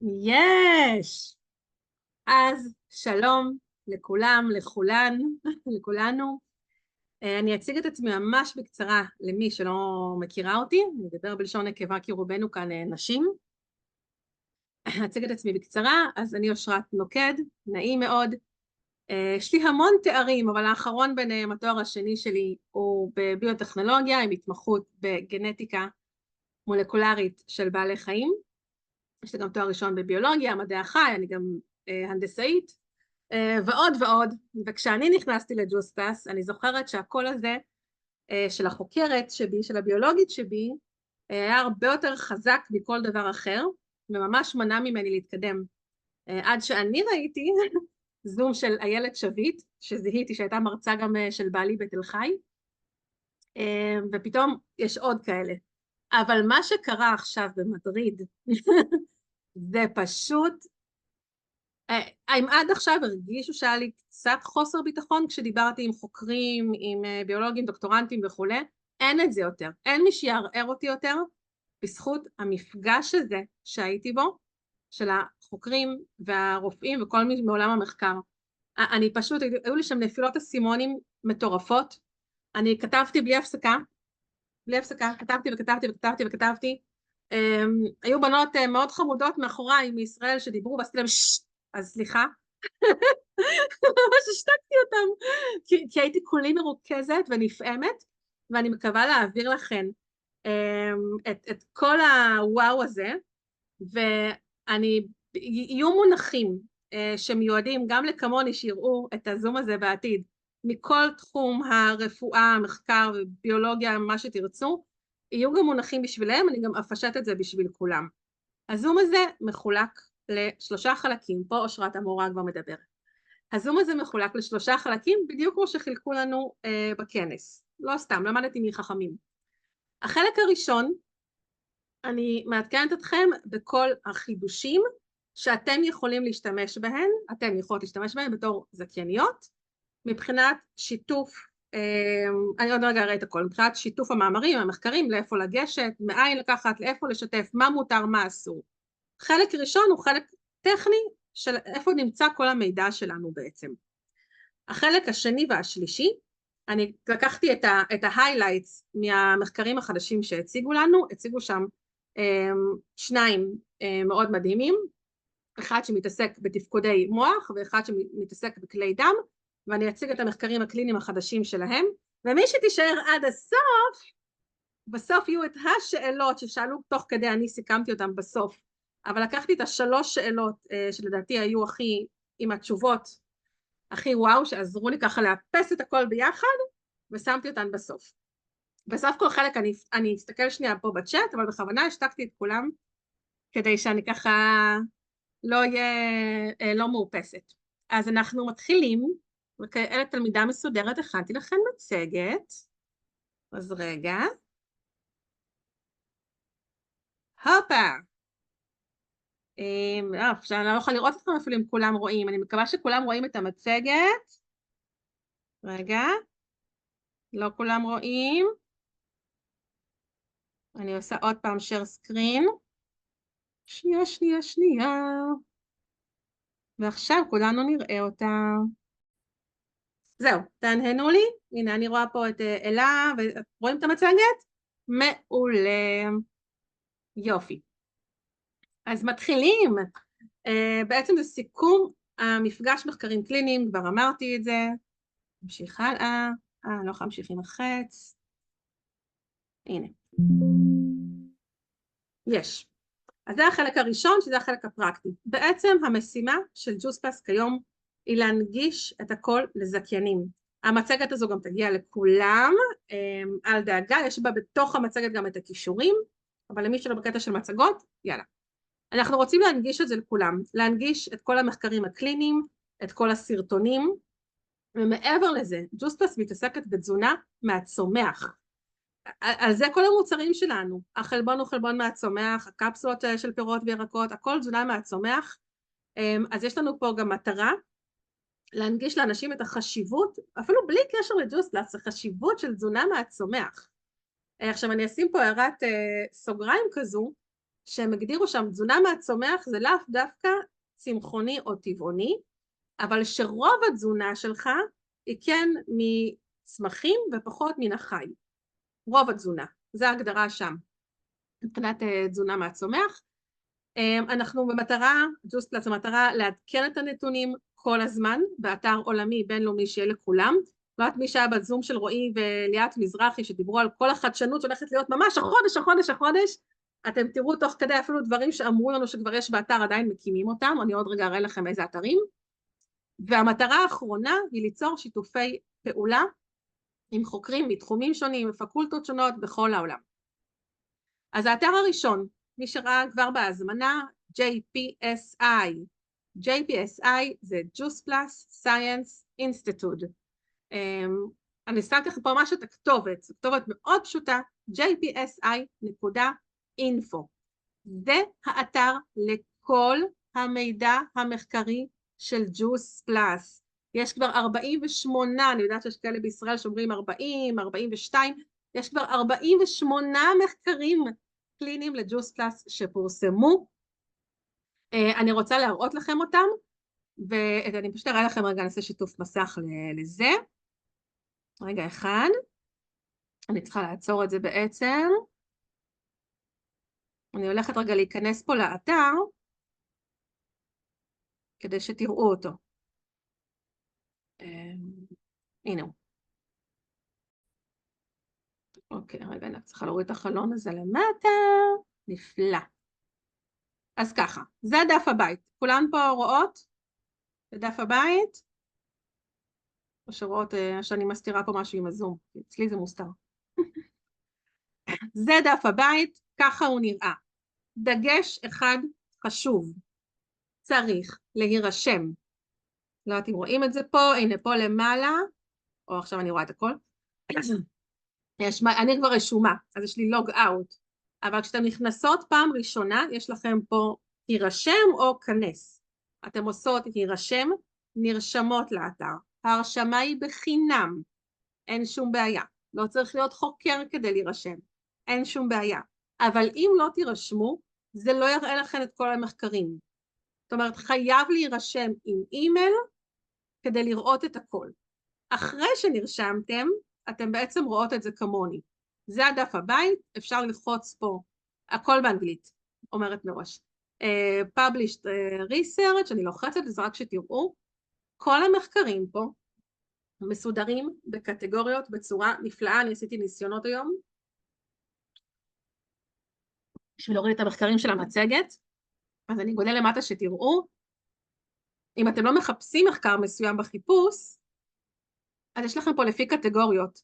יש! אז שלום לכולם, לכולן, לכולנו. אני אציג את עצמי ממש בקצרה למי שלא מכירה אותי, אני אדבר בלשון נקבה כי רובנו כאן נשים. אציג את עצמי בקצרה, אז אני אושרת נוקד, נעים מאוד. יש לי המון תארים, אבל האחרון ביניהם, התואר השני שלי, הוא בביוטכנולוגיה, עם התמחות בגנטיקה מולקולרית של בעלי חיים. יש לי גם תואר ראשון בביולוגיה, מדעי החי, אני גם הנדסאית, ועוד ועוד. וכשאני נכנסתי לג'וספס, אני זוכרת שהקול הזה של החוקרת שבי, של הביולוגית שבי, היה הרבה יותר חזק מכל דבר אחר, וממש מנע ממני להתקדם. עד שאני ראיתי זום של איילת שביט, שזיהיתי שהייתה מרצה גם של בעלי בתל חי, ופתאום יש עוד כאלה. אבל מה שקרה עכשיו במדריד, זה פשוט, אם עד עכשיו הרגישו שהיה לי קצת חוסר ביטחון כשדיברתי עם חוקרים, עם ביולוגים, דוקטורנטים וכו', אין את זה יותר, אין מי שיערער אותי יותר, בזכות המפגש הזה שהייתי בו, של החוקרים והרופאים וכל מי מעולם המחקר. אני פשוט, היו לי שם נפילות אסימונים מטורפות, אני כתבתי בלי הפסקה, כתבתי וכתבתי וכתבתי וכתבתי, היו בנות מאוד חמודות מאחוריי מישראל שדיברו ועשיתי להם אז סליחה, ממש השתקתי אותם, כי הייתי כולי מרוכזת ונפעמת, ואני מקווה להעביר לכם את כל הוואו הזה, ואני, יהיו מונחים שמיועדים גם לכמוני שיראו את הזום הזה בעתיד, מכל תחום הרפואה, המחקר, ביולוגיה, מה שתרצו, יהיו גם מונחים בשבילם, אני גם אפשט את זה בשביל כולם. הזום הזה מחולק לשלושה חלקים, פה אושרת המורה כבר מדברת. הזום הזה מחולק לשלושה חלקים, בדיוק כמו שחילקו לנו בכנס. לא סתם, למדתי מחכמים. החלק הראשון, אני מעדכנת אתכם בכל החידושים שאתם יכולים להשתמש בהן, אתם יכולות להשתמש בהן בתור זכייניות, מבחינת שיתוף, אני עוד רגע אראה את הכל, מבחינת שיתוף המאמרים, המחקרים, לאיפה לגשת, מאין לקחת, לאיפה לשתף, מה מותר, מה אסור. חלק ראשון הוא חלק טכני של איפה נמצא כל המידע שלנו בעצם. החלק השני והשלישי, אני לקחתי את ההיילייטס מהמחקרים החדשים שהציגו לנו, הציגו שם שניים מאוד מדהימים, אחד שמתעסק בתפקודי מוח ואחד שמתעסק בכלי דם, ואני אציג את המחקרים הקליניים החדשים שלהם, ומי שתישאר עד הסוף, בסוף יהיו את השאלות ששאלו תוך כדי, אני סיכמתי אותם בסוף, אבל לקחתי את השלוש שאלות שלדעתי היו הכי, עם התשובות הכי וואו, שעזרו לי ככה לאפס את הכל ביחד, ושמתי אותן בסוף. בסוף כל חלק אני אסתכל שנייה פה בצ'אט, אבל בכוונה השתקתי את כולם, כדי שאני ככה לא אהיה לא מאופסת. אז אנחנו מתחילים, וכאלה תלמידה מסודרת, הכנתי לכם מצגת, אז רגע, הופה, אני לא יכולה לראות אתכם אפילו אם כולם רואים, אני מקווה שכולם רואים את המצגת, רגע, לא כולם רואים, אני עושה עוד פעם share screen, שנייה, ועכשיו כולנו נראה אותה, זהו, תענהנו לי, הנה אני רואה פה את אלה, ורואים את המצגת? מעולה, יופי. אז מתחילים, בעצם זה סיכום המפגש מחקרים קליניים, כבר אמרתי את זה, נמשיך הלאה, לא יכולה להמשיך עם החץ, הנה, יש. אז זה החלק הראשון, שזה החלק הפרקטי. בעצם המשימה של ג'וספס כיום היא להנגיש את הכל לזכיינים. המצגת הזו גם תגיע לכולם, אל דאגה, יש בה בתוך המצגת גם את הכישורים, אבל למי שלא בקטע של מצגות, יאללה. אנחנו רוצים להנגיש את זה לכולם, להנגיש את כל המחקרים הקליניים, את כל הסרטונים, ומעבר לזה, ג'וספס מתעסקת בתזונה מהצומח. על זה כל המוצרים שלנו, החלבון הוא חלבון מהצומח, הקפסולות של פירות וירקות, הכל תזונה מהצומח, אז יש לנו פה גם מטרה, להנגיש לאנשים את החשיבות, אפילו בלי קשר לג'וספס, החשיבות של תזונה מהצומח. עכשיו אני אשים פה הערת סוגריים כזו, שהם הגדירו שם תזונה מהצומח זה לאו דווקא צמחוני או טבעוני, אבל שרוב התזונה שלך היא כן מצמחים ופחות מן החי. רוב התזונה, זו ההגדרה שם, מבחינת תזונה מהצומח. אנחנו במטרה, ג'וסט-פלאס, המטרה לעדכן את הנתונים כל הזמן, באתר עולמי בינלאומי שיהיה לכולם. לא את מי שהיה בזום של רועי וליאת מזרחי שדיברו על כל החדשנות שהולכת להיות ממש החודש, אתם תראו תוך כדי אפילו דברים שאמרו לנו שכבר יש באתר עדיין מקימים אותם, אני עוד רגע אראה לכם איזה אתרים. והמטרה האחרונה היא ליצור שיתופי פעולה עם חוקרים מתחומים שונים ופקולטות שונות בכל העולם. אז האתר הראשון, מי שראה כבר בהזמנה, JPSI. JPSI זה Juice Plus Science Institute. אני שמתי לכם פה ממש את הכתובת, זו כתובת מאוד פשוטה, jpsi.info. זה האתר לכל המידע המחקרי של Juice Plus. יש כבר 48, אני יודעת שיש כאלה בישראל שאומרים 40, 42, יש כבר 48 מחקרים קליניים לג'וס פלאס שפורסמו. אני רוצה להראות לכם אותם, ואני פשוט אראה לכם רגע, נעשה שיתוף מסך לזה. רגע אחד, אני צריכה לעצור את זה בעצם. אני הולכת רגע להיכנס פה לאתר, כדי שתראו אותו. הנה הוא. אוקיי, רגע, אני צריכה להוריד את החלון הזה למטה. נפלא. אז ככה, זה דף הבית. כולן פה רואות? בדף הבית? או שרואות שאני מסתירה פה משהו עם הזום. אצלי זה מוסתר. זה דף הבית, ככה הוא נראה. דגש אחד חשוב. צריך להירשם. לא יודעת אם רואים את זה פה, הנה פה למעלה, או עכשיו אני רואה את הכל. אני כבר רשומה, אז יש לי לוג אאוט. אבל כשאתן נכנסות פעם ראשונה, יש לכם פה הירשם או כנס. אתם עושות הירשם, נרשמות לאתר. ההרשמה היא בחינם, אין שום בעיה. לא צריך להיות חוקר כדי להירשם, אין שום בעיה. אבל אם לא תירשמו, זה לא יראה לכם את כל המחקרים. זאת אומרת, חייב להירשם עם אימייל כדי לראות את הכל. אחרי שנרשמתם, אתם בעצם רואות את זה כמוני. זה הדף הבית, אפשר ללחוץ פה, הכל באנגלית, אומרת מראש. Published Research, אני לוחצת, זה רק שתראו. כל המחקרים פה מסודרים בקטגוריות בצורה נפלאה, אני עשיתי ניסיונות היום, בשביל להוריד את המחקרים של המצגת, אז אני גודל למטה שתראו. אם אתם לא מחפשים מחקר מסוים בחיפוש, אז יש לכם פה לפי קטגוריות,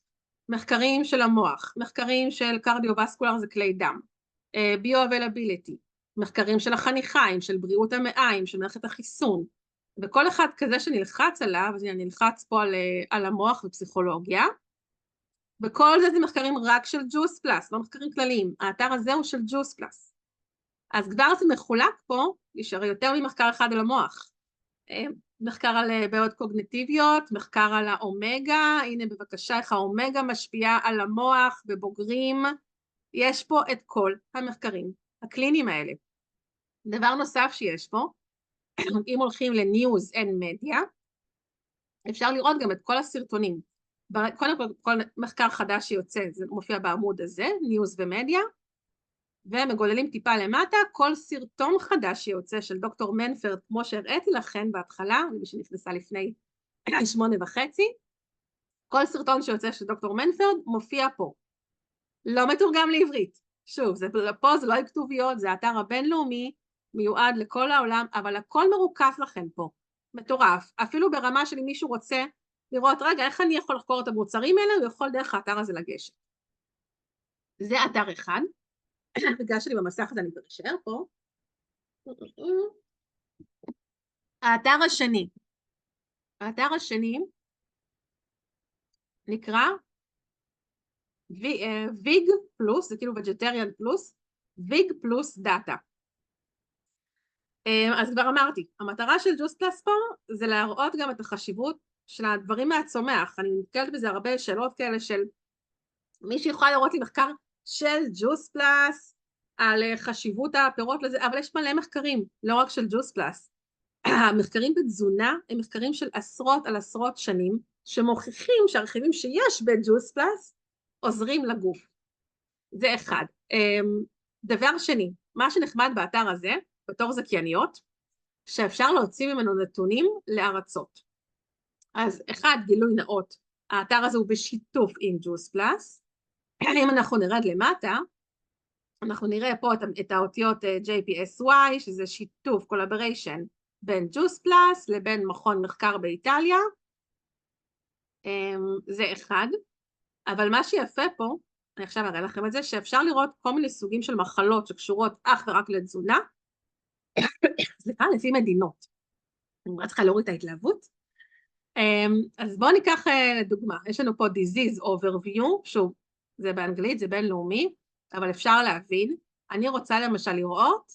מחקרים של המוח, מחקרים של קרדיו-וסקולר זה כלי דם, ביו-אבילביליטי, מחקרים של החניכיים, של בריאות המעיים, של מערכת החיסון, וכל אחד כזה שנלחץ עליו, אז אני נלחץ פה על המוח ופסיכולוגיה, וכל זה מחקרים רק של ג'וס פלאס, לא מחקרים כלליים, האתר הזה הוא של ג'וס פלאס. אז כבר זה מחולק פה, יש הרי יותר ממחקר אחד על המוח, מחקר על בעיות קוגניטיביות, מחקר על האומגה, הנה בבקשה איך האומגה משפיעה על המוח בבוגרים, יש פה את כל המחקרים הקליניים האלה. דבר נוסף שיש פה, אם הולכים ל-News and Media, אפשר לראות גם את כל הסרטונים. קודם כל מחקר חדש שיוצא, זה מופיע בעמוד הזה, News ומדיה, ומגוללים טיפה למטה, כל סרטון חדש שיוצא של דוקטור מנפרד, כמו שהראיתי לכם בהתחלה, מי שנכנסה לפני 8:30, כל סרטון שיוצא של דוקטור מנפרד מופיע פה. לא מתורגם לעברית. שוב, פה זה לא כתוביות, זה האתר הבינלאומי, מיועד לכל העולם, אבל הכל מרוכז לכם פה. מטורף. אפילו ברמה של אם מישהו רוצה לראות, רגע, איך אני יכול לחקור את המוצרים האלה, הוא יכול דרך האתר הזה לגשת. זה אתר אחד. בגלל שלי במסך הזה אני אשאר פה. האתר השני נקרא ויג פלוס, זה כאילו Vegetarian פלוס, ויג פלוס דאטה. אז כבר אמרתי, המטרה של ג'וס פלאס פה זה להראות גם את החשיבות של הדברים מהצומח. אני נתקלת בזה הרבה שאלות כאלה של מי שיכולה לראות לי מחקר של ג'וס פלאס על חשיבות הפירות לזה, אבל יש מלא מחקרים, לא רק של ג'וס פלאס. המחקרים בתזונה הם מחקרים של עשרות על עשרות שנים, שמוכיחים שהרכיבים שיש בג'וס פלאס עוזרים לגוף. זה אחד. דבר שני, מה שנחמד באתר הזה, בתור זכייניות, שאפשר להוציא ממנו נתונים לארצות. אז אחד, גילוי נאות, האתר הזה הוא בשיתוף עם ג'וס פלאס. אם אנחנו נרד למטה, אנחנו נראה פה את האותיות JPSY, שזה שיתוף, collaboration, בין ג'וס פלאס לבין מכון מחקר באיטליה. זה אחד. אבל מה שיפה פה, אני עכשיו אראה לכם את זה, שאפשר לראות כל מיני סוגים של מחלות שקשורות אך ורק לתזונה, סליחה, לפי מדינות. אני צריכה להוריד את ההתלהבות. אז בואו ניקח לדוגמה, יש לנו פה disease overview, שוב, זה באנגלית, זה בינלאומי, אבל אפשר להבין. אני רוצה למשל לראות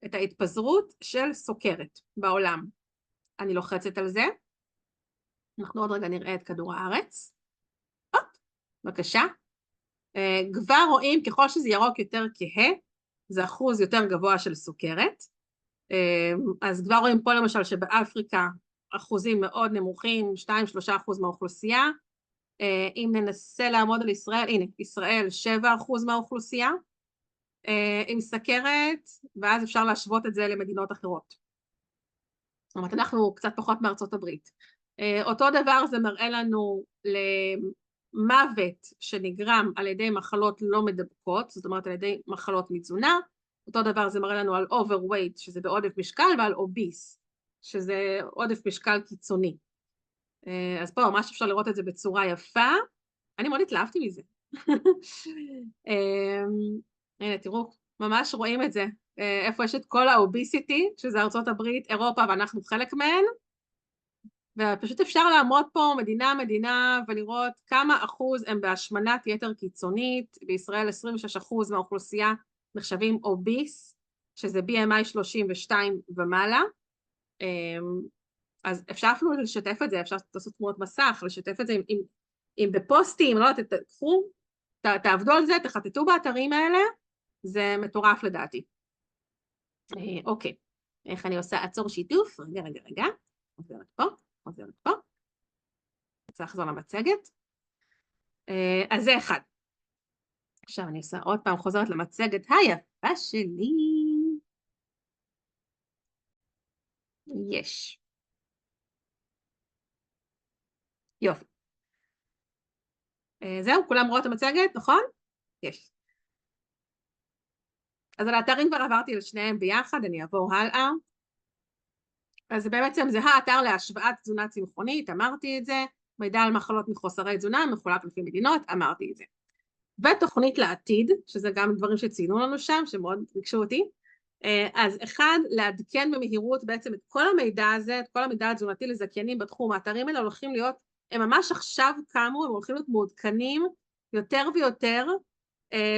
את ההתפזרות של סוכרת בעולם. אני לוחצת על זה. אנחנו עוד רגע נראה את כדור הארץ. בבקשה. כבר רואים ככל שזה ירוק יותר כהה, זה אחוז יותר גבוה של סוכרת. אז כבר רואים פה למשל שבאפריקה אחוזים מאוד נמוכים, 2-3% מהאוכלוסייה. אם ננסה לעמוד על ישראל, הנה, ישראל 7% מהאוכלוסייה עם סכרת, ואז אפשר להשוות את זה למדינות אחרות. זאת אומרת, אנחנו קצת פחות מארצות הברית. אותו דבר זה מראה לנו למוות שנגרם על ידי מחלות לא מדבקות, זאת אומרת על ידי מחלות מתזונה. אותו דבר זה מראה לנו על overweight, שזה בעודף משקל, ועל obese, שזה עודף משקל קיצוני. אז פה ממש אפשר לראות את זה בצורה יפה. אני מאוד התלהבתי מזה. הנה, תראו, ממש רואים את זה. איפה יש את כל האוביסיטי, שזה ארצות הברית, אירופה, ואנחנו חלק מהן. ופשוט אפשר לעמוד פה מדינה ולראות כמה אחוז הם בהשמנת יתר קיצונית. בישראל 26% מהאוכלוסייה נחשבים אוביס, שזה BMI 32 ומעלה. אז אפשר אפילו לשתף את זה, אפשר לעשות תמונות מסך, לשתף את זה אם בפוסטים, לא יודעת, תקחו, תעבדו על זה, תחטטו באתרים האלה, זה מטורף לדעתי. אוקיי, איך אני עושה עצור שיתוף? רגע, חוזרת פה. צריך לחזור למצגת. אז זה אחד. עכשיו אני עושה עוד פעם, חוזרת למצגת היפה שלי. יש. יופי. זהו, כולם רואות את המצגת, נכון? יש. אז על האתרים כבר עברתי לשניהם ביחד, אני אעבור הלאה. אז בעצם זה האתר להשוואת תזונה צמחונית, אמרתי את זה, מידע על מחלות מחוסרי תזונה, מחולק לפי מדינות, אמרתי את זה. ותוכנית לעתיד, שזה גם דברים שציינו לנו שם, שמאוד ביקשו אותי. אז אחד, לעדכן במהירות בעצם את כל המידע הזה, את כל המידע התזונתי לזכיינים בתחום. האתרים האלה הולכים להיות, הם ממש עכשיו קמו, הם הולכים להיות מעודכנים יותר ויותר,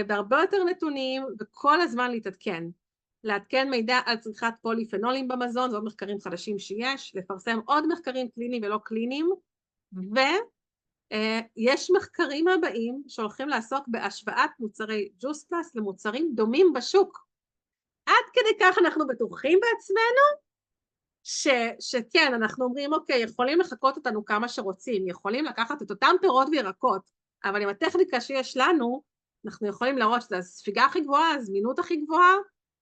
בהרבה יותר נתונים, וכל הזמן להתעדכן. לעדכן מידע על צריכת פוליפנולים במזון, זה עוד מחקרים חדשים שיש, לפרסם עוד מחקרים קליניים ולא קליניים, ויש מחקרים הבאים שהולכים לעסוק בהשוואת מוצרי ג'וס פלאס למוצרים דומים בשוק. עד כדי כך אנחנו בטוחים בעצמנו, שכן, אנחנו אומרים, אוקיי, יכולים לחכות אותנו כמה שרוצים, יכולים לקחת את אותם פירות וירקות, אבל עם הטכניקה שיש לנו, אנחנו יכולים להראות שזו הספיגה הכי גבוהה, הזמינות הכי גבוהה,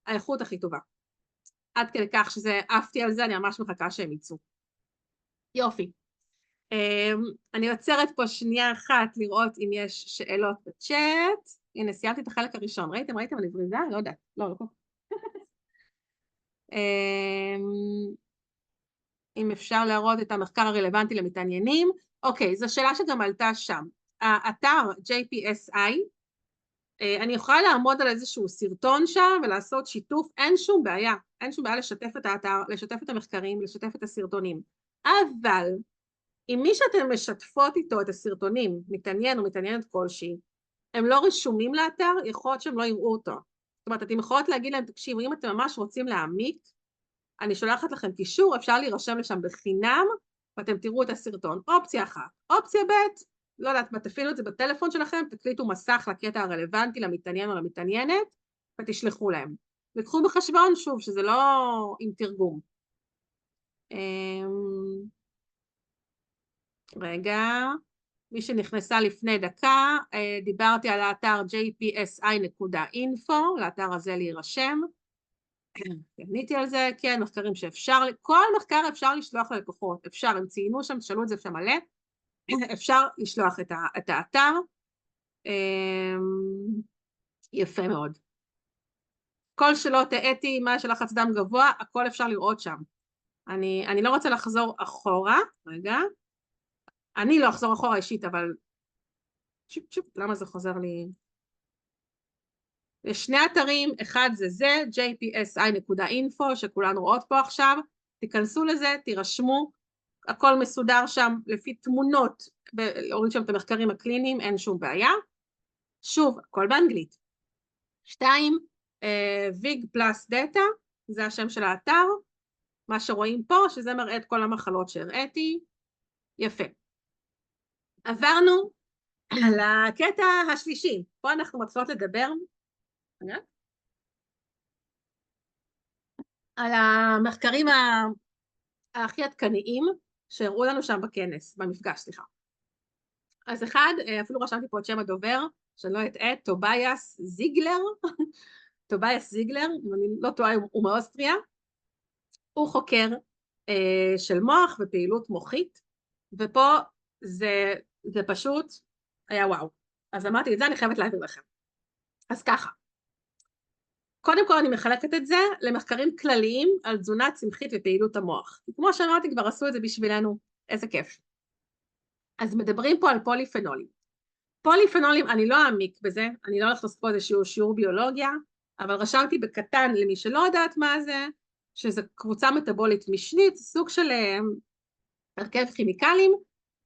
האיכות הכי טובה. עד כדי כך שזה, עפתי על זה, אני ממש מחכה שהם יצאו. יופי. אני עוצרת פה שנייה אחת לראות אם יש שאלות בצ'אט. הנה, סיימתי את החלק הראשון. ראיתם? אני בריזה? לא יודעת. לא כל כך. אם אפשר להראות את המחקר הרלוונטי למתעניינים. אוקיי, זו שאלה שגם עלתה שם. האתר JPSI, אני יכולה לעמוד על איזשהו סרטון שם ולעשות שיתוף, אין שום בעיה לשתף את האתר, לשתף את המחקרים, לשתף את הסרטונים. אבל אם מי שאתם משתפות איתו את הסרטונים, מתעניין או מתעניינת כלשהי, הם לא רשומים לאתר, יכול להיות שהם לא יראו אותו. זאת אומרת, אתם יכולות להגיד להם, תקשיבו, אם אתם ממש רוצים להעמיק, אני שולחת לכם קישור, אפשר להירשם לשם בחינם, ואתם תראו את הסרטון. אופציה אחת. אופציה ב', לא יודעת מה, תפעילו את זה בטלפון שלכם, תקליטו מסך לקטע הרלוונטי למתעניין או למתעניינת, ותשלחו להם. וקחו בחשבון שוב שזה לא עם תרגום. רגע, מי שנכנסה לפני דקה, דיברתי על האתר jpsi.info, לאתר הזה להירשם. עניתי על זה, כן, מחקרים שאפשר, כל מחקר אפשר לשלוח ללקוחות, אפשר, הם ציינו שם, תשאלו את זה שם מלא, אפשר לשלוח את האתר, יפה מאוד. כל שלא תהיתי מה של לחץ דם גבוה, הכל אפשר לראות שם. אני לא רוצה לחזור אחורה, רגע, אני לא אחזור אחורה אישית, אבל שופ, למה זה חוזר לי? יש שני אתרים, אחד זה, jpsi.info, שכולנו רואות פה עכשיו, תיכנסו לזה, תירשמו, הכל מסודר שם לפי תמונות, להוריד שם את המחקרים הקליניים, אין שום בעיה. שוב, הכל באנגלית. 2, ויג פלאס דאטה, זה השם של האתר, מה שרואים פה, שזה מראה את כל המחלות שהראיתי, יפה. עברנו לקטע השלישי, פה אנחנו מתחילות לדבר, על המחקרים הכי עדכניים שהראו לנו שם בכנס, במפגש, סליחה. אז אחד, אפילו רשמתי פה את שם הדובר, שאני לא אטעה, טובייס זיגלר, טובייס זיגלר, אם אני לא טועה, הוא מאוסטריה, הוא חוקר של מוח ופעילות מוחית, ופה זה פשוט היה וואו. אז אמרתי את זה, אני חייבת להעביר לכם. אז ככה, קודם כל אני מחלקת את זה למחקרים כלליים על תזונה צמחית ופעילות המוח. כמו שאמרתי, כבר עשו את זה בשבילנו, איזה כיף. אז מדברים פה על פוליפנולים. פוליפנולים, אני לא אעמיק בזה, אני לא הולכת לעשות פה איזשהו שיעור ביולוגיה, אבל רשמתי בקטן למי שלא יודעת מה זה, שזה קבוצה מטאבולית משנית, סוג של הרכב כימיקלים,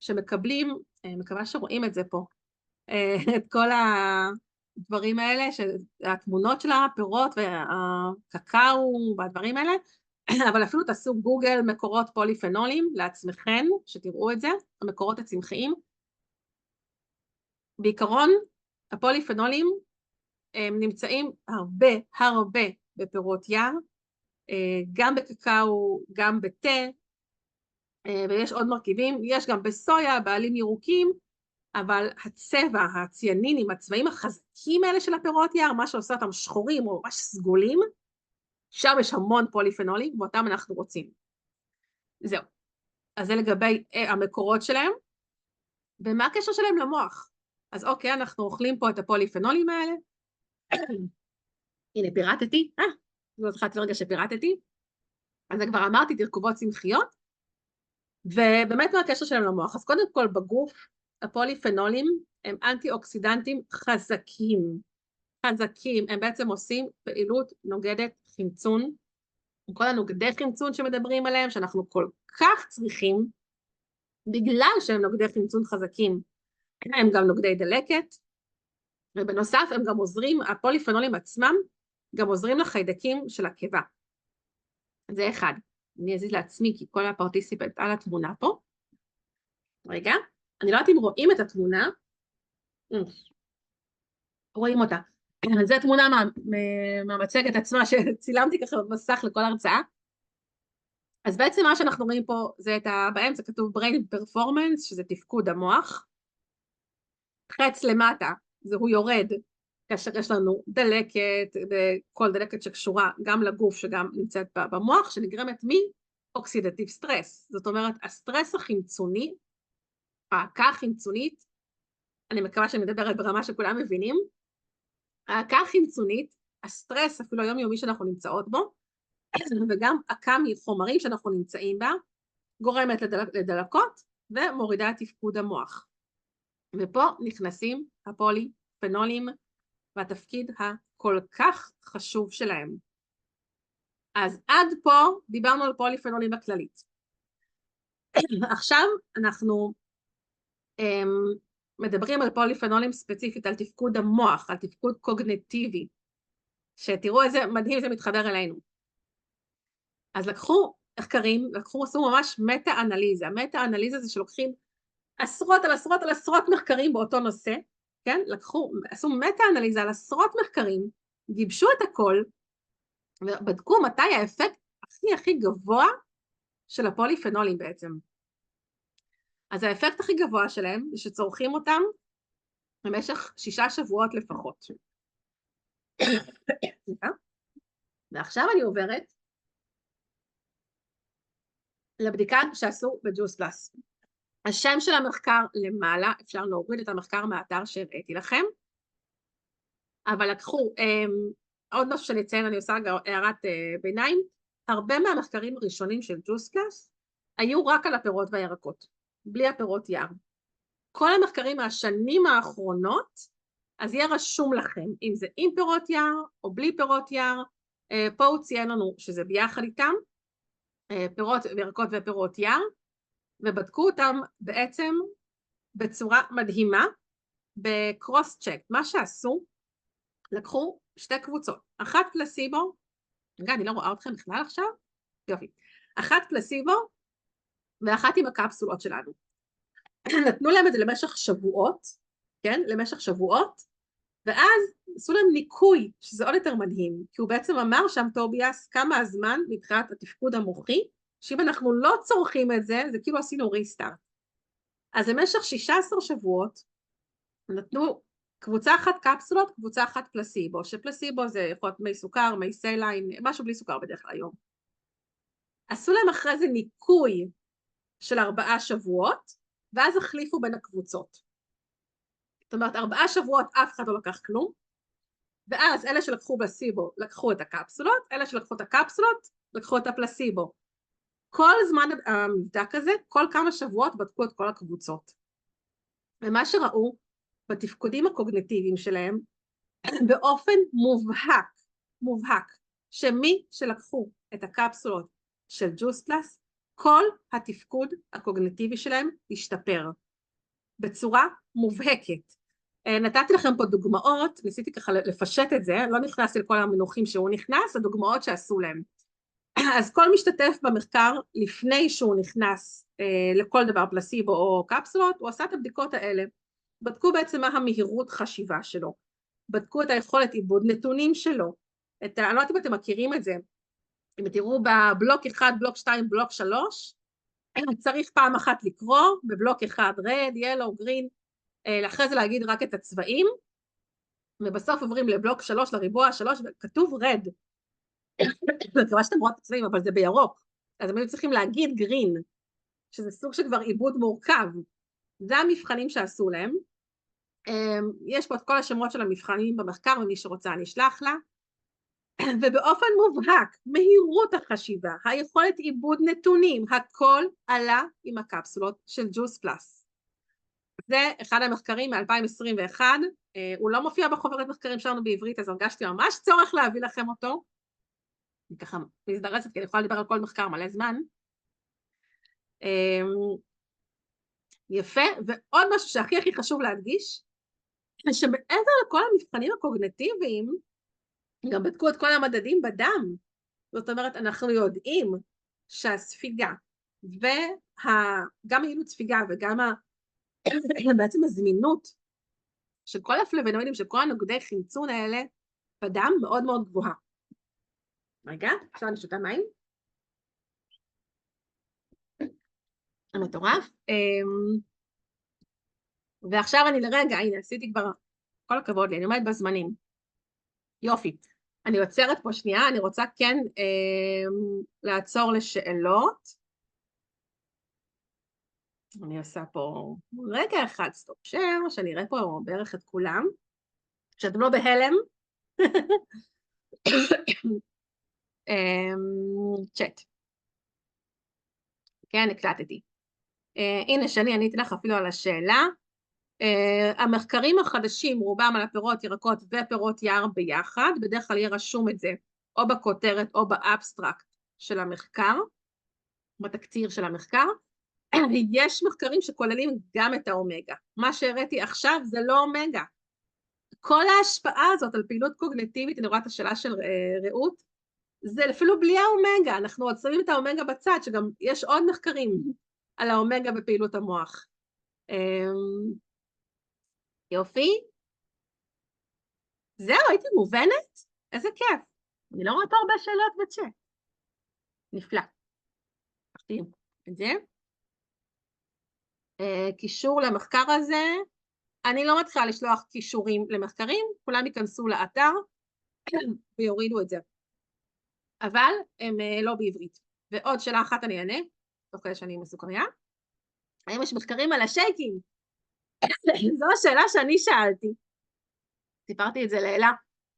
שמקבלים, מקווה שרואים את זה פה, את כל הדברים האלה, התמונות של הפירות והקקאו והדברים האלה, אבל אפילו תעשו גוגל מקורות פוליפנולים לעצמכם, שתראו את זה, המקורות הצמחיים. בעיקרון, הפוליפנולים הם נמצאים הרבה בפירות יער, גם בקקאו, גם בתה, ויש עוד מרכיבים, יש גם בסויה, בעלים ירוקים, אבל הצבע, הציאנינים, הצבעים החזקים האלה של הפירות יער, מה שעושה אותם שחורים או ממש סגולים, שם יש המון פוליפנולים, ואותם אנחנו רוצים. זהו. אז זה לגבי המקורות שלהם, ומה הקשר שלהם למוח? אז אוקיי, אנחנו אוכלים פה את הפוליפנולים האלה, הנה פירטתי, לא זכרתי לרגע שפירטתי, אז כבר אמרתי תרכובות צמחיות, ובאמת מה הקשר שלהם למוח? אז קודם כל בגוף, הפוליפנולים הם אנטי-אוקסידנטים חזקים, הם בעצם עושים פעילות נוגדת חמצון, כל הנוגדי חמצון שמדברים עליהם, שאנחנו כל כך צריכים, בגלל שהם נוגדי חמצון חזקים, הם גם נוגדי דלקת, ובנוסף הם גם עוזרים, הפוליפנולים עצמם, גם עוזרים לחיידקים של הקיבה. זה אחד. אני אזיז לעצמי, כי כל הפרטיסיפנט על התמונה פה. רגע, אני לא יודעת אם רואים את התמונה. רואים אותה. זו תמונה מהמצגת עצמה, שצילמתי ככה במסך לכל הרצאה. אז בעצם מה שאנחנו רואים פה, זה באמצע כתוב brain performance, שזה תפקוד המוח. חץ למטה, הוא יורד, כאשר יש לנו דלקת, וכל דלקת שקשורה גם לגוף שגם נמצאת במוח, שנגרמת מאוקסידטיב סטרס. זאת אומרת, הסטרס החמצוני, ההקה החמצונית, אני מקווה שאני מדברת ברמה שכולם מבינים, ההקה החמצונית, הסטרס אפילו היומיומי שאנחנו נמצאות בו, וגם הקה מחומרים שאנחנו נמצאים בה, גורמת לדלקות ומורידה את תפקוד המוח. ופה נכנסים הפוליפנולים והתפקיד הכל כך חשוב שלהם. אז עד פה דיברנו על פוליפנולים בכללית. עכשיו אנחנו מדברים על פוליפנולים ספציפית, על תפקוד המוח, על תפקוד קוגניטיבי, שתראו איזה מדהים זה מתחבר אלינו. אז לקחו מחקרים, עשו ממש מטה-אנליזה. מטה-אנליזה זה שלוקחים עשרות על עשרות מחקרים באותו נושא, כן? עשו מטה-אנליזה על עשרות מחקרים, גיבשו את הכל, ובדקו מתי האפקט הכי גבוה של הפוליפנולים בעצם. אז האפקט הכי גבוה שלהם, זה שצורכים אותם במשך 6 שבועות לפחות. ועכשיו אני עוברת לבדיקה שעשו בג'וס פלאס. השם של המחקר למעלה, אפשר להוריד את המחקר מהאתר שהראיתי לכם, אבל לקחו, עוד משהו שאני אציין, אני עושה הערת ביניים, הרבה מהמחקרים הראשונים של ג'וס פלאס היו רק על הפירות והירקות, בלי הפירות יער. כל המחקרים מהשנים האחרונות, אז יהיה רשום לכם, אם זה עם פירות יער או בלי פירות יער, פה הוא ציין לנו שזה ביחד איתם, פירות וירקות ופירות יער, ובדקו אותם בעצם בצורה מדהימה, בקרוס צ'ק. מה שעשו, לקחו 2 קבוצות, אחת פלסיבו, רגע, אני לא רואה אתכם בכלל עכשיו, יופי, אחת פלסיבו, ואחת עם הקפסולות שלנו. נתנו להם את זה למשך שבועות, כן, למשך שבועות, ואז עשו להם ניקוי, שזה עוד יותר מדהים, כי הוא בעצם אמר שם, טוביאס, כמה הזמן מבחינת התפקוד המוחי, שאם אנחנו לא צורכים את זה, זה כאילו עשינו ריסטארט. אז למשך 16 שבועות, נתנו קבוצה אחת קפסולות, קבוצה אחת פלסיבו, שפלסיבו זה יכול להיות מי סוכר, מי סיילין, משהו בלי סוכר בדרך כלל היום. עשו להם אחרי זה ניקוי של 4 שבועות, ואז החליפו בין הקבוצות. זאת אומרת, 4 שבועות אף אחד לא לקח כלום, ואז אלה שלקחו פלסיבו לקחו את הקפסולות, אלה שלקחו את הקפסולות לקחו את הפלסיבו. כל זמן המבדק הזה, כל כמה שבועות בדקו את כל הקבוצות. ומה שראו בתפקודים הקוגניטיביים שלהם, באופן מובהק, שמי שלקחו את הקפסולות של ג'וס פלאס, כל התפקוד הקוגניטיבי שלהם השתפר, בצורה מובהקת. נתתי לכם פה דוגמאות, ניסיתי ככה לפשט את זה, לא נכנסתי לכל המינוחים שהוא נכנס, הדוגמאות שעשו להם. אז כל משתתף במחקר, לפני שהוא נכנס לכל דבר פלסיבו או קפסולות, הוא עשה את הבדיקות האלה, בדקו בעצם מה המהירות חשיבה שלו, בדקו את היכולת עיבוד נתונים שלו, אני לא יודעת אם אתם מכירים את זה, אם תראו בבלוק 1, בלוק 2, בלוק 3, צריך פעם אחת לקרוא, בבלוק 1 red, yellow, green, לאחרי זה להגיד רק את הצבעים, ובסוף עוברים לבלוק 3, לריבוע 3, וכתוב red, אני מקווה שאתם רואים את הצבעים, אבל זה בירוק, אז הם היו צריכים להגיד green, שזה סוג שכבר עיבוד מורכב, זה המבחנים שעשו להם, יש פה את כל השמות של המבחנים במחקר, ומי שרוצה אני אשלח לה, ובאופן מובהק, מהירות החשיבה, היכולת עיבוד נתונים, הכל עלה עם הקפסולות של ג'וס פלאס. זה אחד המחקרים מ-2021, הוא לא מופיע בחוברת מחקרים שלנו בעברית, אז הרגשתי ממש צורך להביא לכם אותו, אני ככה מזדרזת, כי אני יכולה לדבר על כל מחקר מלא זמן. יפה, ועוד משהו שהכי חשוב להדגיש, שמעבר לכל המבחנים הקוגניטיביים, גם בדקו את כל המדדים בדם, זאת אומרת, אנחנו יודעים שהספיגה, וגם יעילות ספיגה וגם בעצם הזמינות של כל הפלבונוידים, של כל הנוגדי חמצון האלה, בדם מאוד מאוד גבוהה. רגע, עכשיו אני שותה מים. המטורף. ועכשיו אני לרגע, הנה, עשיתי כבר, כל הכבוד לי, אני עומדת בזמנים. יופי. אני עוצרת פה שנייה, אני רוצה כן לעצור לשאלות. אני עושה פה רגע אחד סטופ שייר, שאני אראה פה בערך את כולם, שאתם לא בהלם. צ'אט. כן, הקלטתי. הנה, שאני עניתי לך אפילו על השאלה. המחקרים החדשים, רובם על הפירות, ירקות ופירות יער ביחד, בדרך כלל יהיה רשום את זה, או בכותרת או באבסטרקט של המחקר, בתקציר של המחקר. יש מחקרים שכוללים גם את האומגה. מה שהראיתי עכשיו זה לא אומגה. כל ההשפעה הזאת על פעילות קוגניטיבית, אני רואה את השאלה של רעות, זה אפילו בלי האומגה, אנחנו עוד שמים את האומגה בצד, שגם יש עוד מחקרים על האומגה בפעילות המוח. יופי. זהו, הייתי מובנת? איזה כיף. אני לא רואה פה הרבה שאלות בצ'אט. נפלא. תחתים את זה. קישור למחקר הזה, אני לא מתחילה לשלוח קישורים למחקרים, כולם ייכנסו לאתר ויורידו את זה. אבל הם לא בעברית. ועוד שאלה אחת אני אענה, תוך כדי שאני עם הסוכריה. האם יש מחקרים על השייקים? זו השאלה שאני שאלתי. סיפרתי את זה לאלה.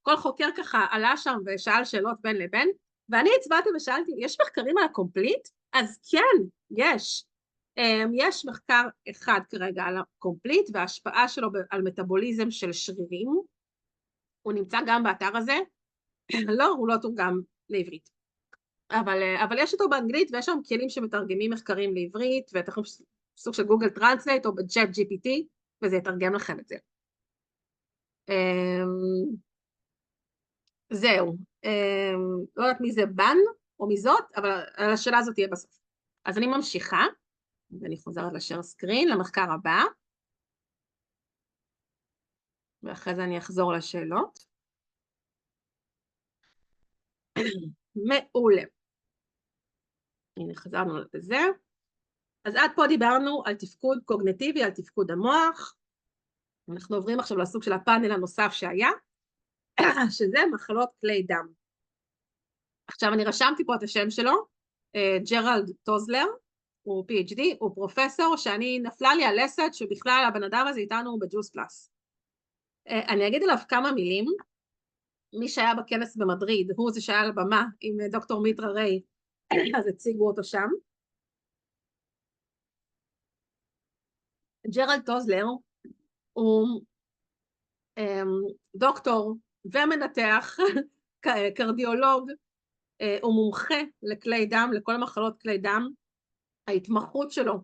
כל חוקר ככה עלה שם ושאל שאלות בין לבין, ואני הצבעתי ושאלתי, יש מחקרים על הקומפליט? אז כן, יש. יש מחקר אחד כרגע על הקומפליט, וההשפעה שלו על מטאבוליזם של שרירים. הוא נמצא גם באתר הזה. לא, הוא לא תורגם לעברית. אבל יש אותו באנגלית, ויש שם כלים שמתרגמים מחקרים לעברית, ואתה יכול סוג של גוגל טרנסלייט או בצ'אט GPT, וזה יתרגם לכם את זה. זהו. לא יודעת מי זה בן או מי זאת, אבל השאלה הזאת תהיה בסוף. אז אני ממשיכה, ואני חוזרת לשאר סקרין, למחקר הבא, ואחרי זה אני אחזור לשאלות. מעולה. הנה חזרנו לזה. אז עד פה דיברנו על תפקוד קוגניטיבי, על תפקוד המוח. אנחנו עוברים עכשיו לסוג של הפאנל הנוסף שהיה, שזה מחלות כלי דם. עכשיו אני רשמתי פה את השם שלו, ג'רלד טוזלר, הוא PhD, הוא פרופסור, שאני נפלה לי הלסת שבכלל הבן אדם הזה איתנו בג'וס פלאס. אני אגיד עליו כמה מילים. מי שהיה בכנס במדריד, הוא זה שהיה על הבמה עם דוקטור מיטרה ריי, אז הציגו אותו שם. ג'רלד טוזלר הוא דוקטור ומנתח, קרדיולוג, הוא מומחה לכלי דם, לכל מחלות כלי דם. ההתמחות שלו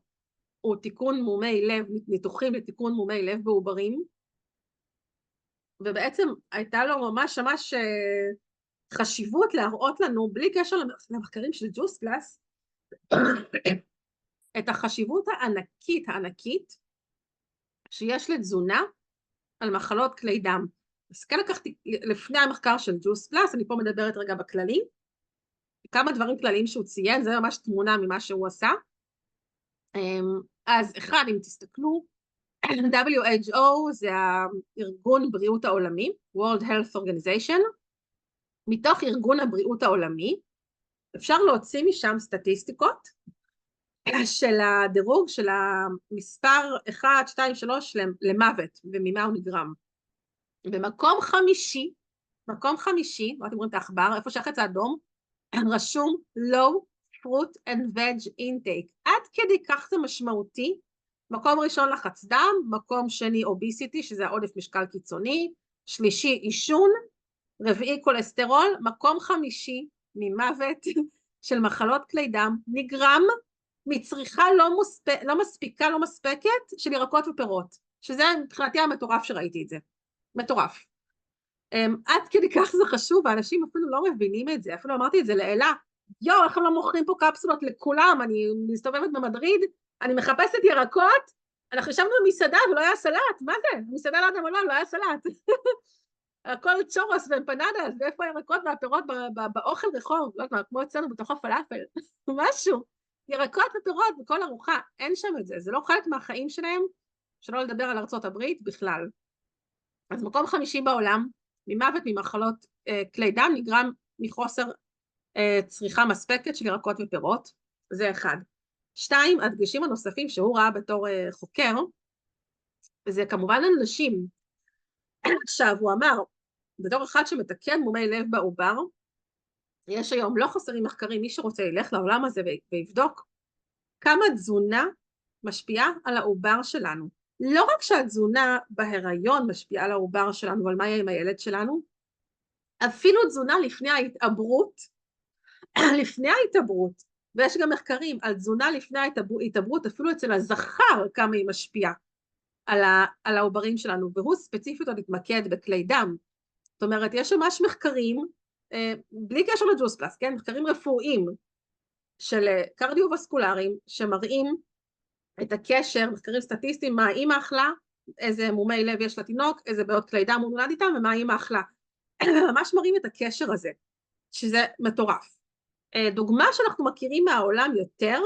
הוא תיקון מומי לב, ניתוחים לתיקון מומי לב בעוברים, ובעצם הייתה לו ממש חשיבות להראות לנו, בלי קשר למחקרים של ג'וס פלאס, את החשיבות הענקית שיש לתזונה על מחלות כלי דם. אז כן לקחתי, לפני המחקר של ג'וס פלאס, אני פה מדברת רגע בכללי, כמה דברים כלליים שהוא ציין, זה ממש תמונה ממה שהוא עשה. אז אחד, אם תסתכלו, WHO זה הארגון בריאות העולמי, World Health Organization, מתוך ארגון הבריאות העולמי, אפשר להוציא משם סטטיסטיקות של הדירוג של המספר 1, 2, 3 למוות, וממה הוא נגרם. במקום חמישי, מה אתם רואים את העכבר, איפה שהחץ האדום, רשום low fruit and veg intake. עד כדי כך זה משמעותי. מקום ראשון לחץ דם, מקום שני אוביסיטי, שזה העודף משקל קיצוני, שלישי עישון, רביעי קולסטרול, מקום חמישי ממוות של מחלות כלי דם, נגרם מצריכה לא מספקת של ירקות ופירות, שזה מבחינתי המטורף שראיתי את זה. מטורף. עד כדי כך זה חשוב, ואנשים אפילו לא מבינים את זה, אפילו אמרתי את זה לאלה, איך הם לא מוכרים פה קפסולות לכולם, אני מסתובבת במדריד, אני מחפשת ירקות, אנחנו ישבנו במסעדה ולא היה סלט, מה זה? מסעדה ליד המלון, לא היה סלט. הכל צ'ורוס ואמפנדס, ואיפה הירקות והפירות באוכל רחוב, לא יודעת, כמו אצלנו בתוך הפלאפל, משהו. ירקות ופירות בכל ארוחה, אין שם את זה, זה לא חלק מהחיים שלהם, שלא לדבר על ארצות הברית בכלל. אז מקום חמישי בעולם, ממוות ממחלות כלי דם, נגרם מחוסר צריכה מספקת של ירקות ופירות, זה אחד. 2, הדגשים הנוספים שהוא ראה בתור חוקר, זה כמובן אנשים. עכשיו הוא אמר, בתור אחד שמתקן מומי לב בעובר, יש היום לא חסרים מחקרים, מי שרוצה ילך לעולם הזה ויבדוק, כמה תזונה משפיעה על העובר שלנו. לא רק שהתזונה בהיריון משפיעה על העובר שלנו ועל מה יהיה עם הילד שלנו, אפילו תזונה לפני ההתעברות, ויש גם מחקרים על תזונה לפני ההתעברות, אפילו אצל הזכר כמה היא משפיעה על העוברים שלנו, והוא ספציפית עוד התמקד בכלי דם. זאת אומרת, יש ממש מחקרים, בלי קשר לג'וס פלאס, כן? מחקרים רפואיים של קרדיו-וסקולריים, שמראים את הקשר, מחקרים סטטיסטיים, מה האמא אכלה, איזה מומי לב יש לתינוק, איזה בעיות כלי דם הוא נולד איתם, ומה האמא אכלה. ממש מראים את הקשר הזה, שזה מטורף. דוגמה שאנחנו מכירים מהעולם יותר,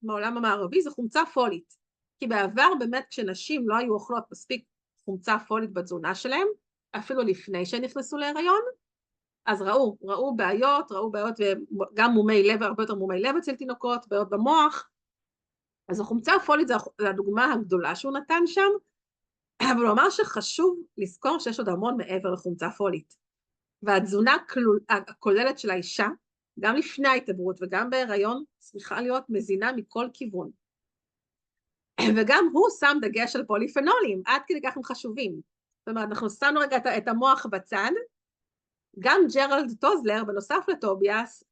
מהעולם המערבי, זה חומצה פולית. כי בעבר באמת כשנשים לא היו אוכלות מספיק חומצה פולית בתזונה שלהם, אפילו לפני שהן נכנסו להיריון, אז ראו בעיות, וגם מומי לב, הרבה יותר מומי לב אצל תינוקות, בעיות במוח. אז החומצה הפולית זה הדוגמה הגדולה שהוא נתן שם, אבל הוא אמר שחשוב לזכור שיש עוד המון מעבר לחומצה פולית. והתזונה הכוללת של האישה, גם לפני ההתעברות וגם בהיריון, צריכה להיות מזינה מכל כיוון. וגם הוא שם דגש על פוליפנולים, עד כדי כך הם חשובים. זאת אומרת, אנחנו שמנו רגע את המוח בצד, גם ג'רלד טוזלר, בנוסף לטוביאס,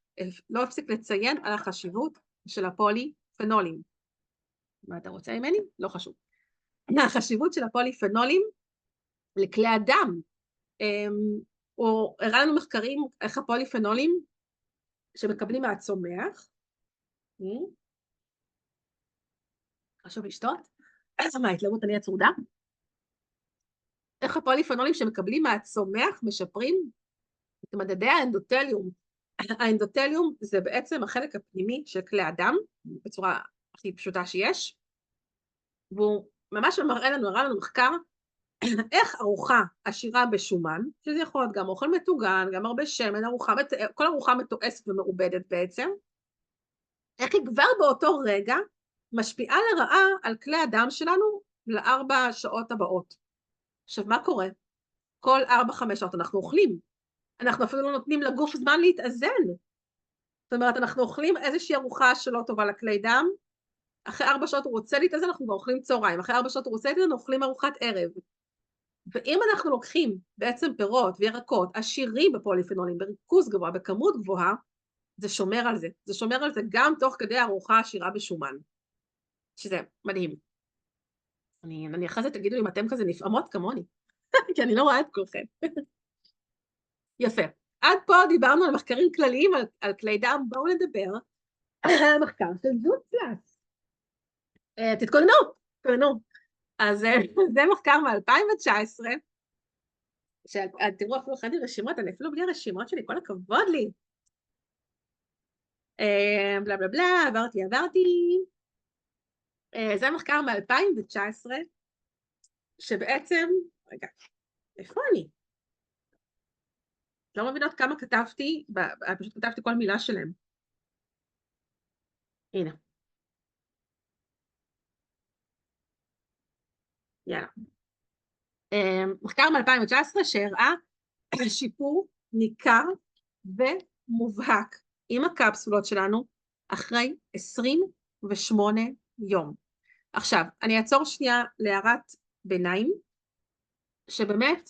לא הפסיק לציין על החשיבות של הפוליפנולים. מה אתה רוצה ממני? לא חשוב. החשיבות של הפוליפנולים לכלי הדם. הוא הראה לנו מחקרים איך הפוליפנולים שמקבלים מהצומח, חשוב לשתות, מה ההתלהבות אני הצרודה? איך הפוליפנולים שמקבלים מהצומח משפרים את מדדי האנדותליום. האנדותליום זה בעצם החלק הפנימי של כלי הדם, בצורה הכי פשוטה שיש, והוא ממש הראה לנו מחקר, איך ארוחה עשירה בשומן, שזה יכול להיות גם אוכל מטוגן, גם הרבה שמן, כל ארוחה מתועסת ומעובדת בעצם, איך היא כבר באותו רגע משפיעה לרעה על כלי הדם שלנו ל4 שעות הבאות. עכשיו, מה קורה? כל 4-5 שעות אנחנו אוכלים. אנחנו אפילו לא נותנים לגוף זמן להתאזן. זאת אומרת, אנחנו אוכלים איזושהי ארוחה שלא טובה לכלי דם, אחרי 4 שעות הוא רוצה להתאזן, אנחנו כבר אוכלים צהריים, אחרי 4 שעות הוא רוצה להתאזן, אנחנו אוכלים ארוחת ערב. ואם אנחנו לוקחים בעצם פירות וירקות עשירים בפוליפנולים, בריכוז גבוה, בכמות גבוהה, זה שומר על זה. זה שומר על זה גם תוך כדי ארוחה עשירה בשומן. שזה מדהים. אני אחרי זה תגידו אם אתם כזה נפעמות כמוני, כי אני לא רואה את כולכם. יפה. עד פה דיברנו על מחקרים כלליים על כלי דם, בואו נדבר על המחקר של זוצלס. תתכוננו. אז זה מחקר מ-2019, תראו אפילו הכנתי רשימות, אני אפילו בלי הרשימות שלי, כל הכבוד לי. בלה בלה בלה, עברתי. זה מחקר מ-2019, שבעצם, רגע, איפה אני? לא מבינות כמה כתבתי, פשוט כתבתי כל מילה שלהם. הנה. יאללה. מחקר מ-2019 שהראה שיפור ניכר ומובהק עם הקפסולות שלנו אחרי 28 יום. עכשיו, אני אעצור שנייה להערת ביניים, שבאמת,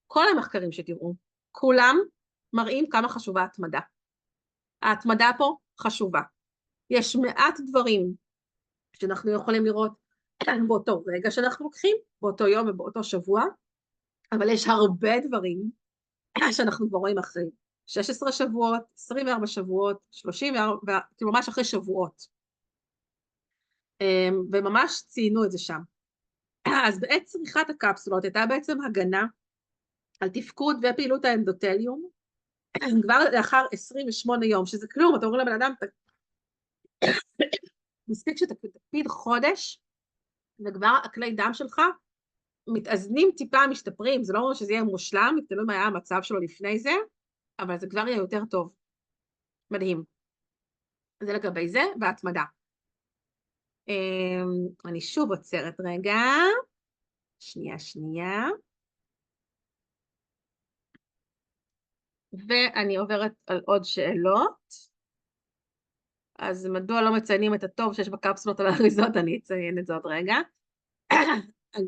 כל המחקרים שתראו, כולם מראים כמה חשובה התמדה. ההתמדה פה חשובה. יש מעט דברים שאנחנו יכולים לראות באותו רגע שאנחנו לוקחים, באותו יום ובאותו שבוע, אבל יש הרבה דברים שאנחנו כבר רואים אחרי 16 שבועות, 24 שבועות, 34, כאילו ממש אחרי שבועות. וממש ציינו את זה שם. אז בעת צריכת הקפסולות הייתה בעצם הגנה על תפקוד ופעילות האנדותליום, כבר לאחר 28 יום, שזה כלום, אתה אומר לבן אדם, מספיק שתקפיד חודש, וכבר הכלי דם שלך מתאזנים טיפה, משתפרים, זה לא אומר שזה יהיה מושלם, תלוי מה היה המצב שלו לפני זה, אבל זה כבר יהיה יותר טוב. מדהים. זה לגבי זה, והתמדה. אני שוב עוצרת רגע. שנייה. ואני עוברת על עוד שאלות. אז מדוע לא מציינים את הטוב שיש בקפסולות על האריזות? אני אציין את זה עוד רגע.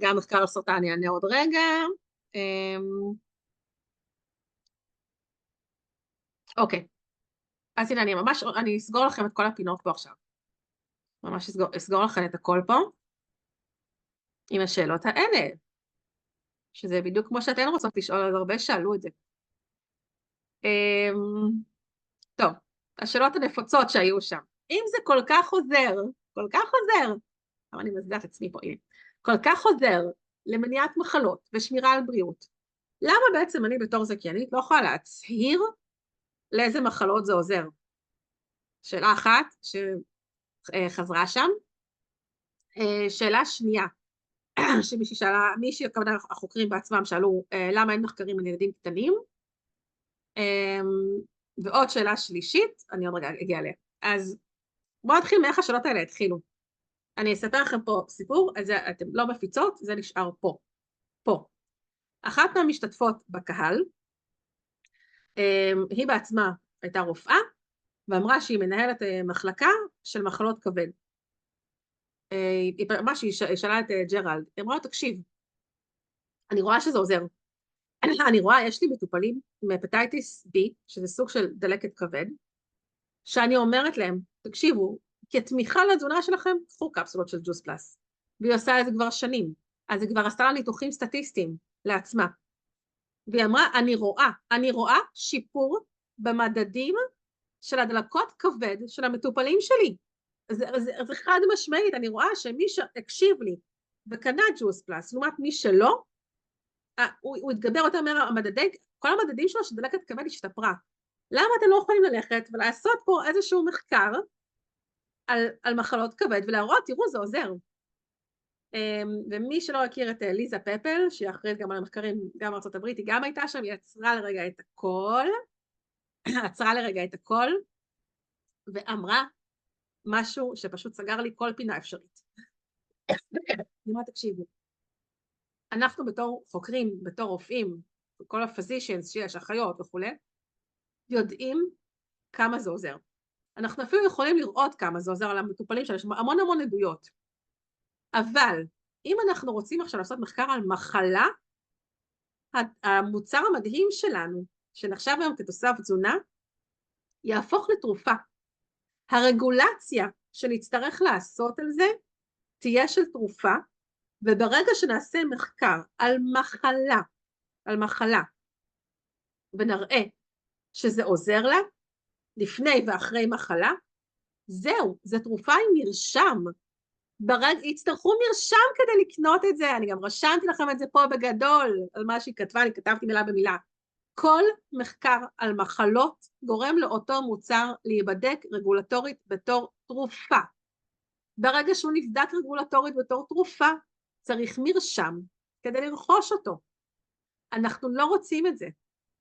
גם מחקר על סרטן אני אענה עוד רגע. אוקיי. אז הנה, אני אסגור לכם את כל הפינות פה עכשיו. ממש אסגור לכם את הכל פה. עם השאלות האלה. שזה בדיוק כמו שאתן רוצות לשאול, אז הרבה שאלו את זה. טוב, השאלות הנפוצות שהיו שם. אם זה כל כך עוזר, אבל אני מזדעת עצמי פה, הנה. כל כך עוזר למניעת מחלות ושמירה על בריאות. למה בעצם אני בתור זכיינית לא יכולה להצהיר לאיזה מחלות זה עוזר? שאלה אחת שחזרה שם. שאלה שנייה, שמישהי שאלה, כמובן החוקרים בעצמם שאלו למה אין מחקרים על ילדים קטנים, ועוד שאלה שלישית, אני עוד רגע אגיע אליה. אז בואו נתחיל מאיך השאלות האלה התחילו. אני אספר לכם פה סיפור, אז אתם לא מפיצות, זה נשאר פה. פה. אחת מהמשתתפות בקהל, היא בעצמה הייתה רופאה, ואמרה שהיא מנהלת מחלקה של מחלות כבד. היא ממש, היא שאלה את ג'רלד, היא אמרה לו, תקשיב, אני רואה שזה עוזר. אני רואה, יש לי מטופלים עם הפטייטיס B, שזה סוג של דלקת כבד, שאני אומרת להם, תקשיבו, כתמיכה לתזונה שלכם, קחו קפסולות של ג'וס פלאס. והיא עושה את זה כבר שנים. אז היא כבר עשתה לה ניתוחים סטטיסטיים לעצמה. והיא אמרה, אני רואה שיפור במדדים של הדלקות כבד של המטופלים שלי. זה חד משמעית, אני רואה שמי שהקשיב לי וקנה ג'וס פלאס, לעומת מי שלא, הוא התגבר יותר כל המדדים שלו שדלקת כבד השתפרה. למה אתם לא יכולים ללכת ולעשות פה איזשהו מחקר על מחלות כבד ולהראות, תראו, זה עוזר. ומי שלא הכיר את ליזה פפל, שהיא אחראית גם על המחקרים, גם בארצות הברית, היא גם הייתה שם, היא עצרה לרגע את הכל, ואמרה משהו שפשוט סגר לי כל פינה אפשרית. מה תקשיבו, אנחנו בתור חוקרים, בתור רופאים, כל הפיזישיאנס שיש, אחיות וכו', יודעים כמה זה עוזר. אנחנו אפילו יכולים לראות כמה זה עוזר על המטופלים שלנו, יש המון עדויות. אבל אם אנחנו רוצים עכשיו לעשות מחקר על מחלה, המוצר המדהים שלנו, שנחשב היום כתוסף תזונה, יהפוך לתרופה. הרגולציה שנצטרך לעשות על זה, תהיה של תרופה, וברגע שנעשה מחקר על מחלה, ונראה שזה עוזר לה, לפני ואחרי מחלה, זהו, זה תרופה עם מרשם. יצטרכו מרשם כדי לקנות את זה, אני גם רשמתי לכם את זה פה בגדול, על מה שהיא כתבה, אני כתבתי מילה במילה. כל מחקר על מחלות גורם לאותו מוצר להיבדק רגולטורית בתור תרופה. ברגע שהוא נבדק רגולטורית בתור תרופה, צריך מרשם כדי לרכוש אותו. אנחנו לא רוצים את זה.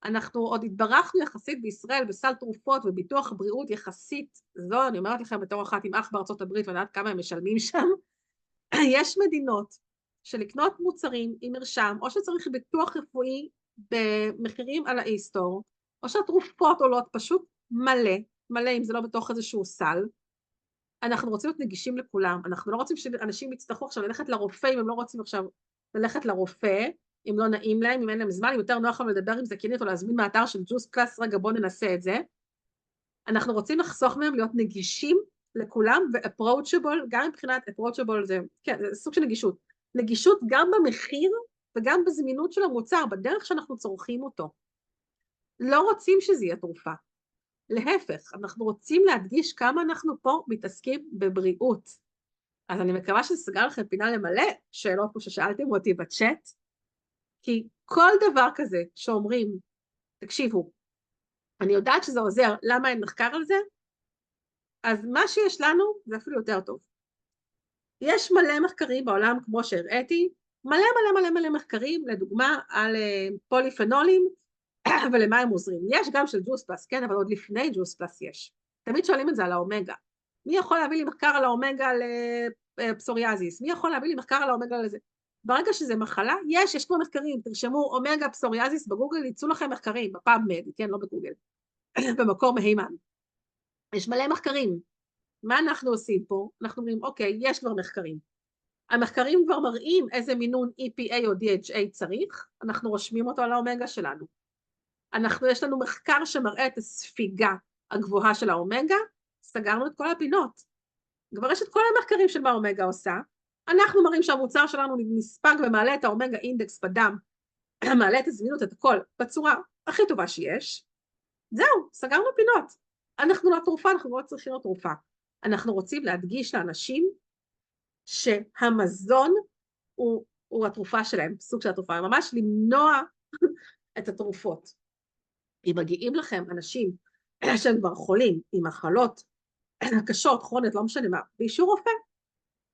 אנחנו עוד התברכנו יחסית בישראל בסל תרופות וביטוח בריאות יחסית, זו אני אומרת לכם בתור אחת עם אח בארצות הברית ואני יודעת כמה הם משלמים שם, יש מדינות שלקנות מוצרים עם מרשם, או שצריך ביטוח רפואי במחירים על האיסטור, או שהתרופות עולות פשוט מלא אם זה לא בתוך איזשהו סל. אנחנו רוצים להיות נגישים לכולם, אנחנו לא רוצים שאנשים יצטרכו עכשיו ללכת לרופא, אם הם לא רוצים עכשיו ללכת לרופא, אם לא נעים להם, אם אין להם זמן, אם יותר נוח להם לדבר עם זכיינית או להזמין מאתר של ג'וס פלאס, רגע בוא ננסה את זה. אנחנו רוצים לחסוך מהם להיות נגישים לכולם ו-approachable, גם מבחינת approachable זה, כן, זה סוג של נגישות. נגישות גם במחיר וגם בזמינות של המוצר, בדרך שאנחנו צורכים אותו. לא רוצים שזה יהיה תרופה. להפך, אנחנו רוצים להדגיש כמה אנחנו פה מתעסקים בבריאות. אז אני מקווה שזה סגר לכם פינה למלא שאלות פה ששאלתם אותי בצ'אט, כי כל דבר כזה שאומרים, תקשיבו, אני יודעת שזה עוזר, למה אין מחקר על זה? אז מה שיש לנו זה אפילו יותר טוב. יש מלא מחקרים בעולם, כמו שהראיתי, מלא מחקרים, לדוגמה, על פוליפנולים, ולמה הם עוזרים. יש גם של ג'וס פלאס, כן, אבל עוד לפני ג'וס פלאס יש. תמיד שואלים את זה על האומגה. מי יכול להביא לי מחקר על האומגה לפסוריאזיס? מי יכול להביא לי מחקר על האומגה לזה? ברגע שזה מחלה, יש כבר מחקרים, תרשמו אומגה פסוריאזיס בגוגל, יצאו לכם מחקרים, בפאבמד, כן, לא בגוגל, במקור מהימן. יש מלא מחקרים. מה אנחנו עושים פה? אנחנו אומרים, אוקיי, יש כבר מחקרים. המחקרים כבר מראים איזה מינון EPA או DHA צריך, אנחנו רושמים אותו על האומגה שלנו. יש לנו מחקר שמראה את הספיגה הגבוהה של האומגה, סגרנו את כל הפינות. כבר יש את כל המחקרים של מה האומגה עושה, אנחנו מראים שהמוצר שלנו נספג ומעלה את האומגה אינדקס בדם, מעלה את הזמינות, את הכל, בצורה הכי טובה שיש. זהו, סגרנו פינות. אנחנו לא תרופה, אנחנו לא צריכים להיות תרופה. אנחנו רוצים להדגיש לאנשים שהמזון הוא הוא התרופה שלהם, סוג של התרופה, ממש למנוע את התרופות. אם מגיעים לכם אנשים שהם כבר חולים עם מחלות קשות, כרוניות, לא משנה מה, באישור רופא,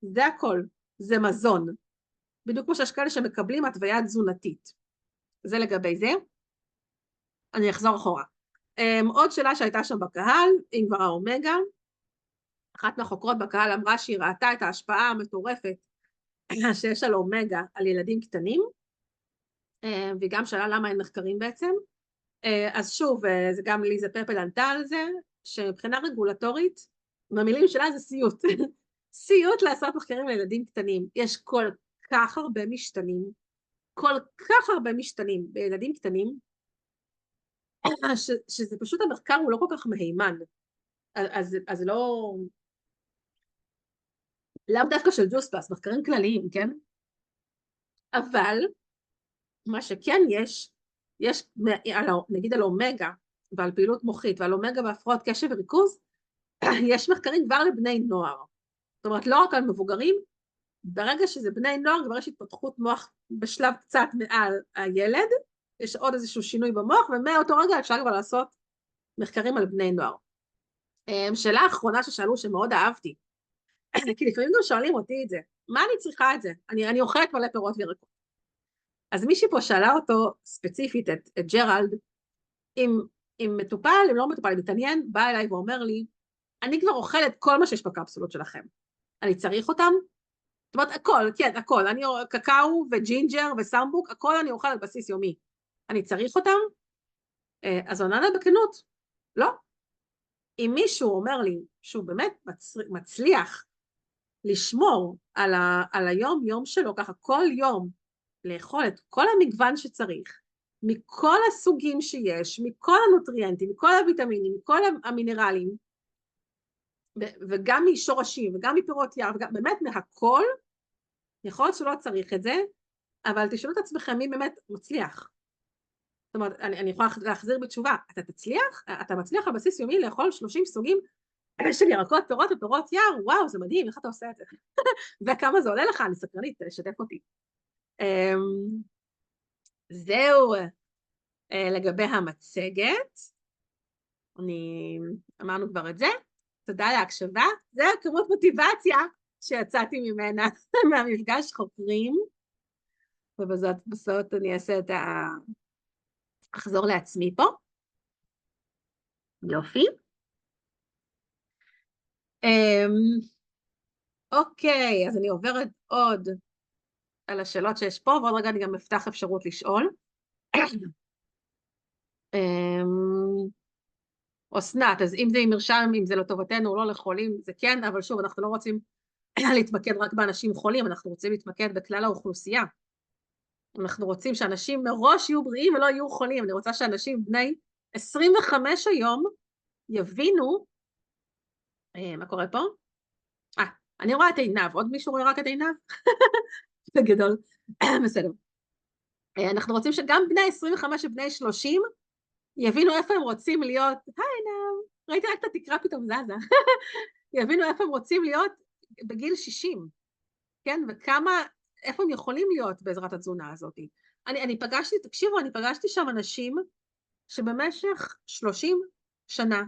זה הכל, זה מזון. בדיוק כמו שיש כאלה שמקבלים התוויה תזונתית. זה לגבי זה. אני אחזור אחורה. עוד שאלה שהייתה שם בקהל, אם כבר האומגה, אחת מהחוקרות בקהל אמרה שהיא ראתה את ההשפעה המטורפת שיש על אומגה על ילדים קטנים, והיא גם שאלה למה אין מחקרים בעצם. אז שוב, זה גם ליזה פרפל ענתה על זה, שמבחינה רגולטורית, במילים שלה זה סיוט. סיוט לעשות מחקרים לילדים קטנים. יש כל כך הרבה משתנים, כל כך הרבה משתנים בילדים קטנים, שזה פשוט המחקר הוא לא כל כך מהימן. אז לאו דווקא של ג'וס פלאס, מחקרים כלליים, כן? אבל מה שכן יש נגיד על אומגה ועל פעילות מוחית ועל אומגה בהפרעות קשב וריכוז, יש מחקרים כבר לבני נוער. זאת אומרת, לא רק על מבוגרים, ברגע שזה בני נוער, כבר יש התפתחות מוח בשלב קצת מעל הילד, יש עוד איזשהו שינוי במוח, ומאותו רגע אפשר כבר לעשות מחקרים על בני נוער. שאלה האחרונה ששאלו שמאוד אהבתי, כי לפעמים גם שואלים אותי את זה, מה אני צריכה את זה? אני אוכלת מלא פירות וירקות. אז מישהי פה שאלה אותו ספציפית, את ג'רלד, אם מטופל, אם לא מטופל, אם מתעניין, בא אליי ואומר לי, אני כבר אוכל את כל מה שיש בקפסולות שלכם. אני צריך אותם? זאת אומרת, הכל, כן, הכל. אני קקאו וג'ינג'ר וסמבוק, הכל אני אוכל על בסיס יומי. אני צריך אותם? אז הוא ענה בכנות, לא. אם מישהו אומר לי שהוא באמת מצליח לשמור על היום שלו, ככה כל יום, לאכול את כל המגוון שצריך, מכל הסוגים שיש, מכל הנוטריאנטים, מכל הוויטמינים, מכל המינרלים, וגם משורשים, וגם מפירות יער, וגם באמת מהכל, יכול להיות שלא צריך את זה, אבל תשאלו את עצמכם מי באמת מצליח. זאת אומרת, אני יכולה להחזיר בתשובה, אתה מצליח על בסיס יומי לאכול 30 סוגים של ירקות, פירות ופירות יער, וואו, זה מדהים, איך אתה עושה את זה? וכמה זה עולה לך, אני סקרנית, שתף אותי. זהו, לגבי המצגת, אמרנו כבר את זה, תודה להקשבה, זה כמות מוטיבציה שיצאתי ממנה, מהמפגש חוקרים, ובזאת אני אעשה את אחזור לעצמי פה, יופי. אוקיי, אז אני עוברת עוד על השאלות שיש פה, ועוד רגע אני גם אפתח אפשרות לשאול. אסנת, אז אם זה עם מרשם, אם זה לטובתנו או לא לחולים, זה כן, אבל שוב, אנחנו לא רוצים להתמקד רק באנשים חולים, אנחנו רוצים להתמקד בכלל האוכלוסייה. אנחנו רוצים שאנשים מראש יהיו בריאים ולא יהיו חולים. אני רוצה שאנשים בני 25 היום יבינו, מה קורה פה? אני רואה את עינב, עוד מישהו רואה רק את עינב? זה גדול, בסדר. אנחנו רוצים שגם בני 25 ובני 30 יבינו איפה הם רוצים להיות, היי עינב, ראיתי רק את התקרה פתאום זזה, יבינו איפה הם רוצים להיות בגיל 60, כן? וכמה, איפה הם יכולים להיות בעזרת התזונה הזאת. אני פגשתי שם אנשים שבמשך 30 שנה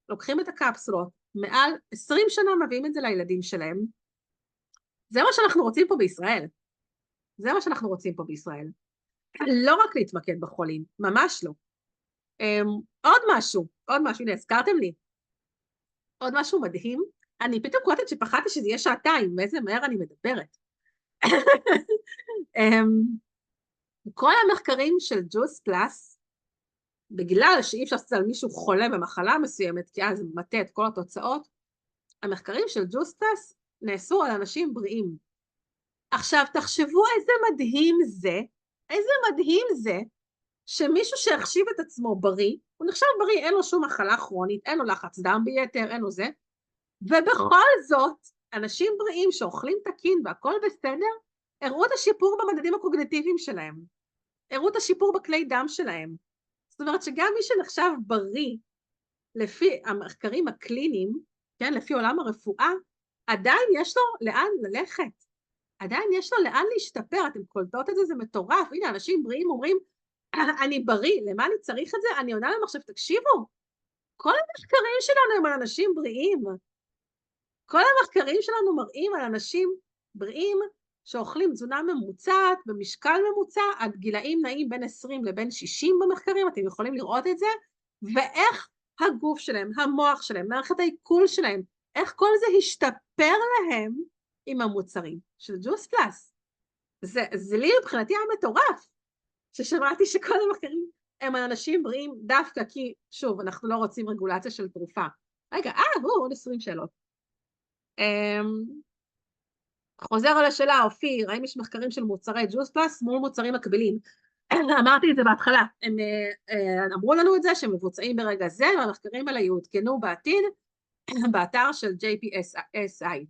לוקחים את הקפסולות, מעל 20 שנה מביאים את זה לילדים שלהם. זה מה שאנחנו רוצים פה בישראל. זה מה שאנחנו רוצים פה בישראל. לא רק להתמקד בחולים, ממש לא. עוד משהו, הנה, הזכרתם לי. עוד משהו מדהים, אני פתאום קולטת שפחדתי שזה יהיה שעתיים, ואיזה מהר אני מדברת. כל המחקרים של ג'וס פלאס, בגלל שאי אפשר לעשות על מישהו חולה במחלה מסוימת, כי אז זה מטה את כל התוצאות, המחקרים של ג'וס פלאס נעשו על אנשים בריאים. עכשיו תחשבו איזה מדהים זה, שמישהו שהחשיב את עצמו בריא, הוא נחשב בריא, אין לו שום מחלה כרונית, אין לו לחץ דם ביתר, אין לו זה, ובכל זאת, אנשים בריאים שאוכלים תקין והכל בסדר, הראו את השיפור במדדים הקוגניטיביים שלהם, הראו את השיפור בכלי דם שלהם. זאת אומרת שגם מי שנחשב בריא, לפי המחקרים הקליניים, כן, לפי עולם הרפואה, עדיין יש לו לאן ללכת. עדיין יש לו לאן להשתפר, אתם קולטות את זה, זה מטורף, הנה אנשים בריאים אומרים, אני בריא, למה אני צריך את זה? אני עונה להם עכשיו, תקשיבו, כל המחקרים שלנו הם על אנשים בריאים, כל המחקרים שלנו מראים על אנשים בריאים שאוכלים תזונה ממוצעת, במשקל ממוצע, עד גילאים נעים בין 20 לבין 60 במחקרים, אתם יכולים לראות את זה, ואיך הגוף שלהם, המוח שלהם, מערכת העיכול שלהם, איך כל זה השתפר להם עם המוצרים של ג'וס פלאס. זה לי מבחינתי היה מטורף, ששמעתי שכל המחקרים הם אנשים בריאים דווקא כי, שוב, אנחנו לא רוצים רגולציה של תרופה. רגע, עוד 20 שאלות. חוזר על השאלה, אופיר, האם יש מחקרים של מוצרי ג'וס פלאס מול מוצרים מקבילים? אמרתי את זה בהתחלה, הם אמרו לנו את זה שהם מבוצעים ברגע זה, והמחקרים האלה יעודכנו בעתיד באתר של JPSI.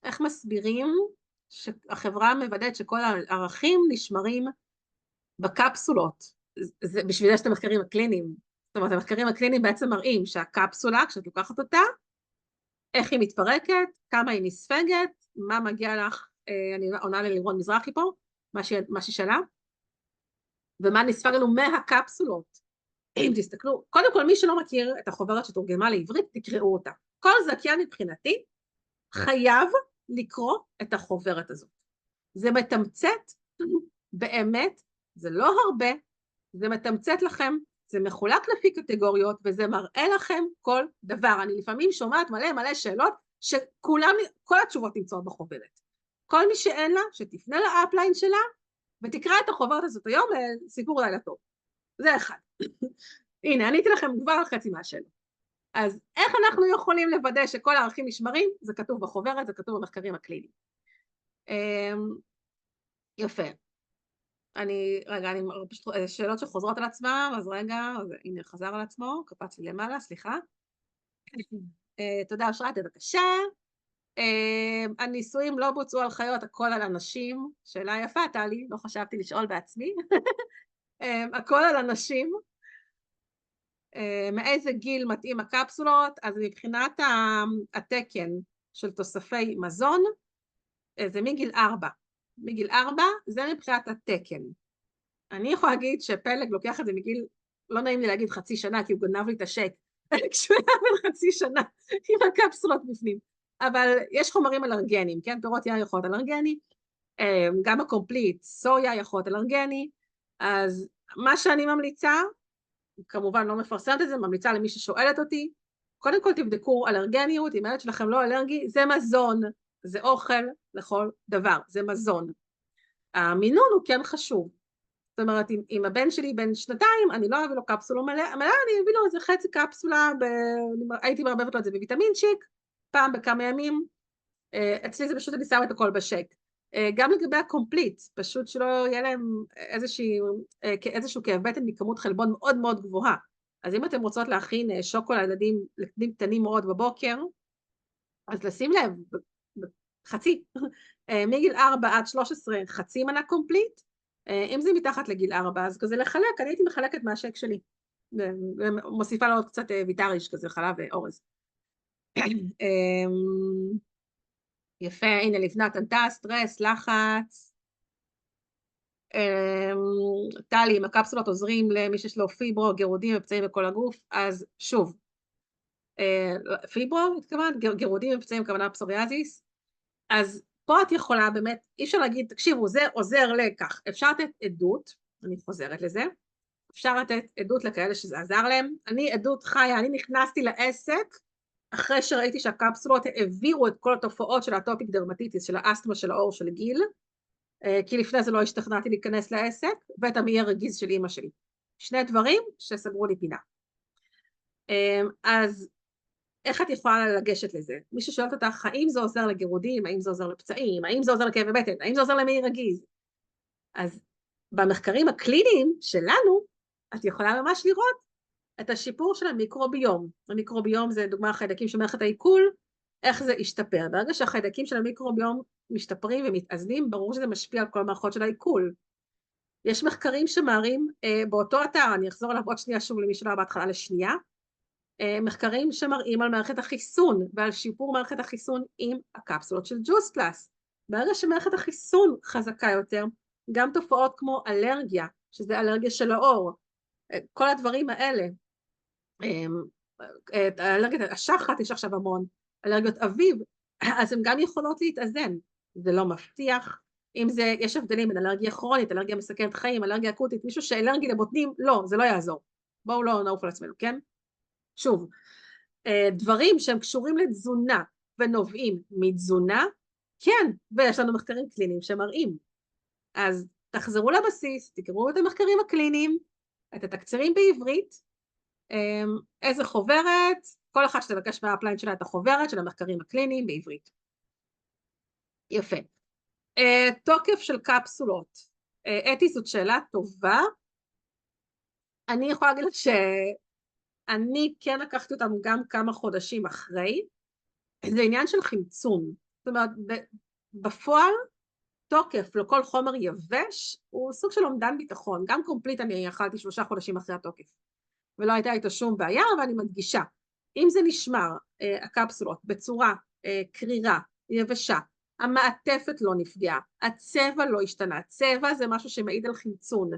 איך מסבירים שהחברה מוודאת שכל הערכים נשמרים בקפסולות? זה בשביל זה שאתם מחקרים הקליניים. זאת אומרת, המחקרים הקליניים בעצם מראים שהקפסולה, כשאת לוקחת אותה, איך היא מתפרקת, כמה היא נספגת, מה מגיע לך, אני עונה ללירון מזרחי פה, מה ששאלה, ומה נספג לנו מהקפסולות. אם תסתכלו, קודם כל מי שלא מכיר את החוברת שתורגמה לעברית, תקראו אותה. כל זכיין מבחינתי חייב לקרוא את החוברת הזאת. זה מתמצת, באמת, זה לא הרבה, זה מתמצת לכם, זה מחולק לפי קטגוריות, וזה מראה לכם כל דבר. אני לפעמים שומעת מלא שאלות, שכולם, כל התשובות נמצאות בחוברת. כל מי שאין לה, שתפנה לאפליין שלה, ותקרא את החוברת הזאת היום, סיפור לילה טוב. זה אחד. הנה, עניתי לכם כבר על חצי מהשאלות. אז איך אנחנו יכולים לוודא שכל הערכים נשמרים? זה כתוב בחוברת, זה כתוב במחקרים הקליניים. יפה. רגע, פשוט שאלות שחוזרות על עצמם, אז רגע, הנה חזר על עצמו, קפץ לי למעלה, סליחה. תודה אושרת, בבקשה. הניסויים לא בוצעו על חיות, הכל על אנשים. שאלה יפה, טלי, לא חשבתי לשאול בעצמי. הכל על אנשים. מאיזה גיל מתאים הקפסולות? אז מבחינת התקן של תוספי מזון, זה מגיל 4. מגיל 4 זה מבחינת התקן. אני יכולה להגיד שפלג לוקח את זה מגיל, לא נעים לי להגיד חצי שנה, כי הוא גנב לי את השק, כשהוא היה בן חצי שנה עם הקפסולות בפנים. אבל יש חומרים אלרגנים, כן? פירות יער יכול להיות אלרגני, גם הקומפליט, סויה יכול להיות אלרגני, אז מה שאני ממליצה, כמובן לא מפרסמת את זה, ממליצה למי ששואלת אותי, קודם כל תבדקו אלרגניות, אם הילד שלכם לא אלרגי, זה מזון, זה אוכל לכל דבר, זה מזון. המינון הוא כן חשוב, זאת אומרת, אם הבן שלי בן 2, אני לא אביא לו קפסולה מלאה, אני אביא לו איזה חצי קפסולה, הייתי מערבבת לו את זה בוויטמינצ'יק, פעם בכמה ימים, אצלי זה פשוט אני שמה את הכל בשק. גם לגבי הקומפליט, פשוט שלא יהיה להם איזשהו כאב בטן מכמות חלבון מאוד מאוד גבוהה. אז אם אתם רוצות להכין שוקולד לילדים קטנים מאוד בבוקר, אז לשים לב, חצי, מגיל 4 עד 13 חצי מנה קומפליט, אם זה מתחת לגיל 4, אז כזה לחלק, אני הייתי מחלקת מהשק שלי, ומוסיפה לו עוד קצת ויטריש כזה, חלב ואורז. יפה, הנה לבנת ענתה, סטרס, לחץ. טלי, אם הקפסולות עוזרים למי שיש לו פיברו, גירודים ופצעים בכל הגוף, אז שוב, פיברו, התכוונת, גירודים ופצעים כוונה פסוריאזיס, אז פה את יכולה באמת, אי אפשר להגיד, תקשיבו, זה עוזר לכך, אפשר לתת עדות, אני חוזרת לזה, אפשר לתת עדות לכאלה שזה עזר להם, אני עדות חיה, אני נכנסתי לעסק, אחרי שראיתי שהקפסולות העבירו את כל התופעות של האטופיק דרמטיטיס, של האסתמה, של האור, של הגיל, כי לפני זה לא השתכנעתי להיכנס לעסק, ואת המעי הרגיז של אמא שלי. שני דברים שסגרו לי פינה. אז איך את יכולה לגשת לזה? מי ששואלת אותך, האם זה עוזר לגירודים, האם זה עוזר לפצעים, האם זה עוזר לכאבי בטן, האם זה עוזר למעי רגיז? אז במחקרים הקליניים שלנו, את יכולה ממש לראות את השיפור של המיקרוביום. המיקרוביום זה דוגמה החיידקים של מערכת העיכול, איך זה השתפר. ברגע שהחיידקים של המיקרוביום משתפרים ומתאזנים, ברור שזה משפיע על כל המערכות של העיכול. יש מחקרים שמראים באותו אתר, אני אחזור עליו עוד שנייה שוב למי שלא בהתחלה לשנייה, מחקרים שמראים על מערכת החיסון ועל שיפור מערכת החיסון עם הקפסולות של ג'וס פלאס. ברגע שמערכת החיסון חזקה יותר, גם תופעות כמו אלרגיה, שזה אלרגיה של האור, כל הדברים האלה, אלרגיות השחת יש עכשיו המון, אלרגיות אביב, אז הן גם יכולות להתאזן, זה לא מבטיח, אם זה, יש הבדלים בין אלרגיה כרונית, אלרגיה מסכנת חיים, אלרגיה אקוטית, מישהו שאלרגי לבוטנים, לא, זה לא יעזור, בואו לא נעוף על עצמנו, כן? שוב, דברים שהם קשורים לתזונה ונובעים מתזונה, כן, ויש לנו מחקרים קליניים שמראים, אז תחזרו לבסיס, תקראו את המחקרים הקליניים, את התקצירים בעברית, איזה חוברת, כל אחד שתבקש מהאפליין שלה את החוברת של המחקרים הקליניים בעברית. יפה. תוקף של קפסולות. אתי, זאת שאלה טובה. אני יכולה להגיד לך שאני כן לקחתי אותם גם כמה חודשים אחרי. זה עניין של חמצון. זאת אומרת, בפועל, תוקף לכל חומר יבש הוא סוג של אומדן ביטחון. גם קומפליט אני אכלתי 3 חודשים אחרי התוקף. ולא הייתה איתו שום בעיה, אבל אני מדגישה. אם זה נשמר, הקפסולות, בצורה קרירה, יבשה, המעטפת לא נפגעה, הצבע לא השתנה, צבע זה משהו שמעיד על חמצון,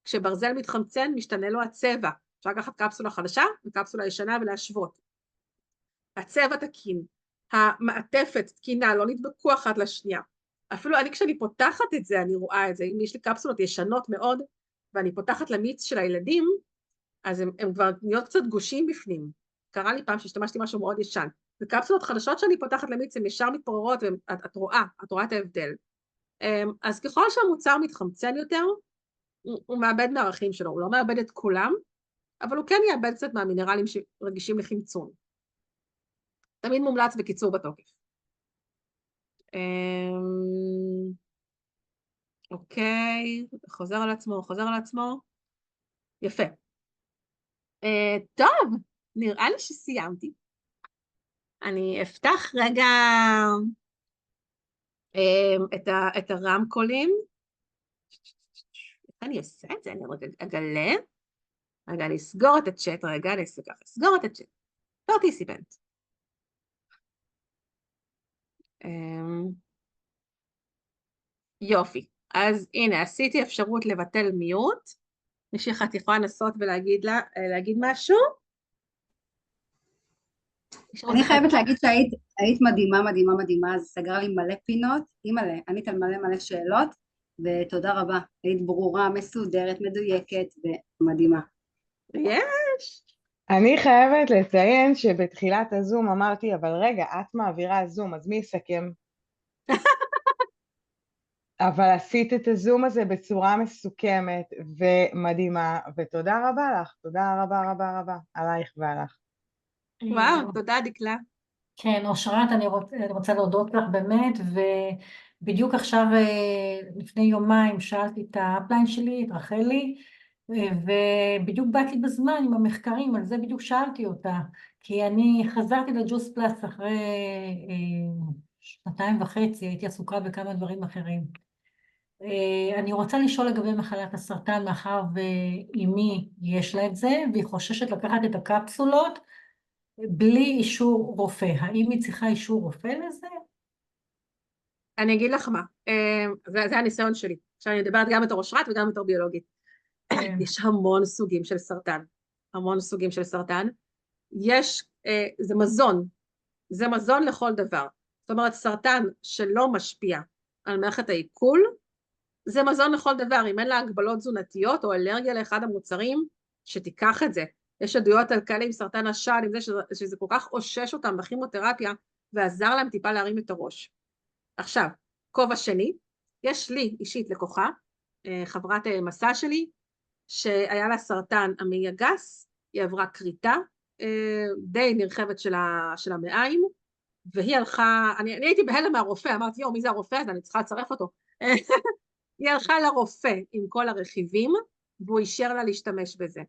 כשברזל מתחמצן משתנה לו הצבע, אפשר לקחת קפסולה חדשה וקפסולה ישנה ולהשוות. הצבע תקין, המעטפת תקינה, לא נדבקו אחת לשנייה, אפילו אני כשאני פותחת את זה, אני רואה את זה, אם יש לי קפסולות ישנות מאוד, ואני פותחת למיץ של הילדים, אז הם כבר נהיות קצת גושים בפנים, קרה לי פעם שהשתמשתי משהו מאוד ישן, וקפסולות חדשות שאני פותחת למיץ, הן ישר מתפוררות, ואת רואה את ההבדל. אז ככל שהמוצר מתחמצן יותר, הוא מאבד מהערכים שלו, הוא לא מאבד את כולם, אבל הוא כן יאבד קצת מהמינרלים שרגישים לחמצון. תמיד מומלץ בקיצור בתוקף. אוקיי, חוזר על עצמו. יפה. טוב, נראה לי שסיימתי. אני אפתח רגע את הרמקולים. איך אני עושה את זה? אני רגע אגלה. רגע, אני אסגור את הצ'אט רגע, אני אסגור את הצ'אט. פרטיסיפנט. יופי. אז הנה, עשיתי אפשרות לבטל מיוט. מישהי אחת יכולה לנסות ולהגיד משהו? אני חייבת להגיד שהיית מדהימה, אז סגר לי מלא פינות, מלא, ענית על מלא שאלות, ותודה רבה, היית ברורה, מסודרת, מדויקת ומדהימה. יש. אני חייבת לציין שבתחילת הזום אמרתי, אבל רגע, את מעבירה זום, אז מי יסכם? אבל עשית את הזום הזה בצורה מסוכמת ומדהימה, ותודה רבה לך, תודה רבה, עלייך ועליך. וואו, תודה דקלה. כן, אושרת, אני רוצה להודות לך באמת, ובדיוק עכשיו, לפני יומיים, שאלתי את האפליין שלי, את רחלי, ובדיוק באתי בזמן עם המחקרים, על זה בדיוק שאלתי אותה, כי אני חזרתי לג'וס פלאס אחרי 2.5, הייתי עסוקה בכמה דברים אחרים. אני רוצה לשאול לגבי מחלת הסרטן, מאחר ואימי יש לה את זה, והיא חוששת לקחת את הקפסולות, בלי אישור רופא. האם היא צריכה אישור רופא לזה? אני אגיד לך מה, זה הניסיון שלי. עכשיו אני מדברת גם בתור אושרת וגם בתור ביולוגית. יש המון סוגים של סרטן. זה מזון לכל דבר. זאת אומרת, סרטן שלא משפיע על מערכת העיכול, זה מזון לכל דבר. אם אין לה הגבלות תזונתיות או אלרגיה לאחד המוצרים, שתיקח את זה. יש עדויות על כאלה עם סרטן השד, עם זה שזה כל כך אושש אותם בכימותרפיה, ועזר להם טיפה להרים את הראש. עכשיו, כובע שני, יש לי אישית לקוחה, חברת מסע שלי, שהיה לה סרטן המעי הגס, היא עברה כריתה די נרחבת של המעיים, והיא הלכה, אני הייתי בהלם מהרופא, אמרתי, מי זה הרופא? אז אני צריכה לצרף אותו. היא הלכה לרופא עם כל הרכיבים, והוא אישר לה להשתמש בזה.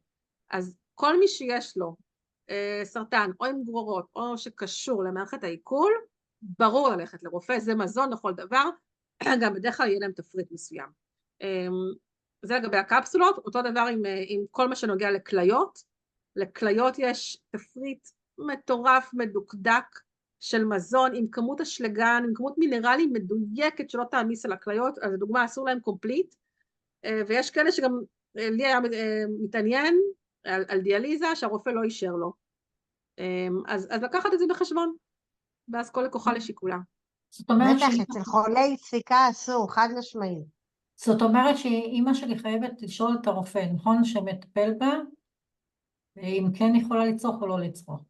אז כל מי שיש לו סרטן או עם גרורות או שקשור למערכת העיכול, ברור ללכת לרופא, זה מזון לכל דבר, גם בדרך כלל יהיה להם תפריט מסוים. זה לגבי הקפסולות, אותו דבר עם כל מה שנוגע לכליות, לכליות יש תפריט מטורף, מדוקדק של מזון, עם כמות אשלגן, עם כמות מינרלים מדויקת שלא תעמיס על הכליות, אז לדוגמה אסור להם קומפליט, ויש כאלה שגם לי היה מתעניין על דיאליזה שהרופא לא אישר לו. אז לקחת את זה בחשבון, ואז כל לקוחה לשיקולה. זאת אומרת בטח, אצל חולי דפיקה אסור, חד משמעי. זאת אומרת שאימא שלי חייבת לשאול את הרופא, נכון, שמטפל בה, אם כן יכולה לצרוך או לא לצרוך.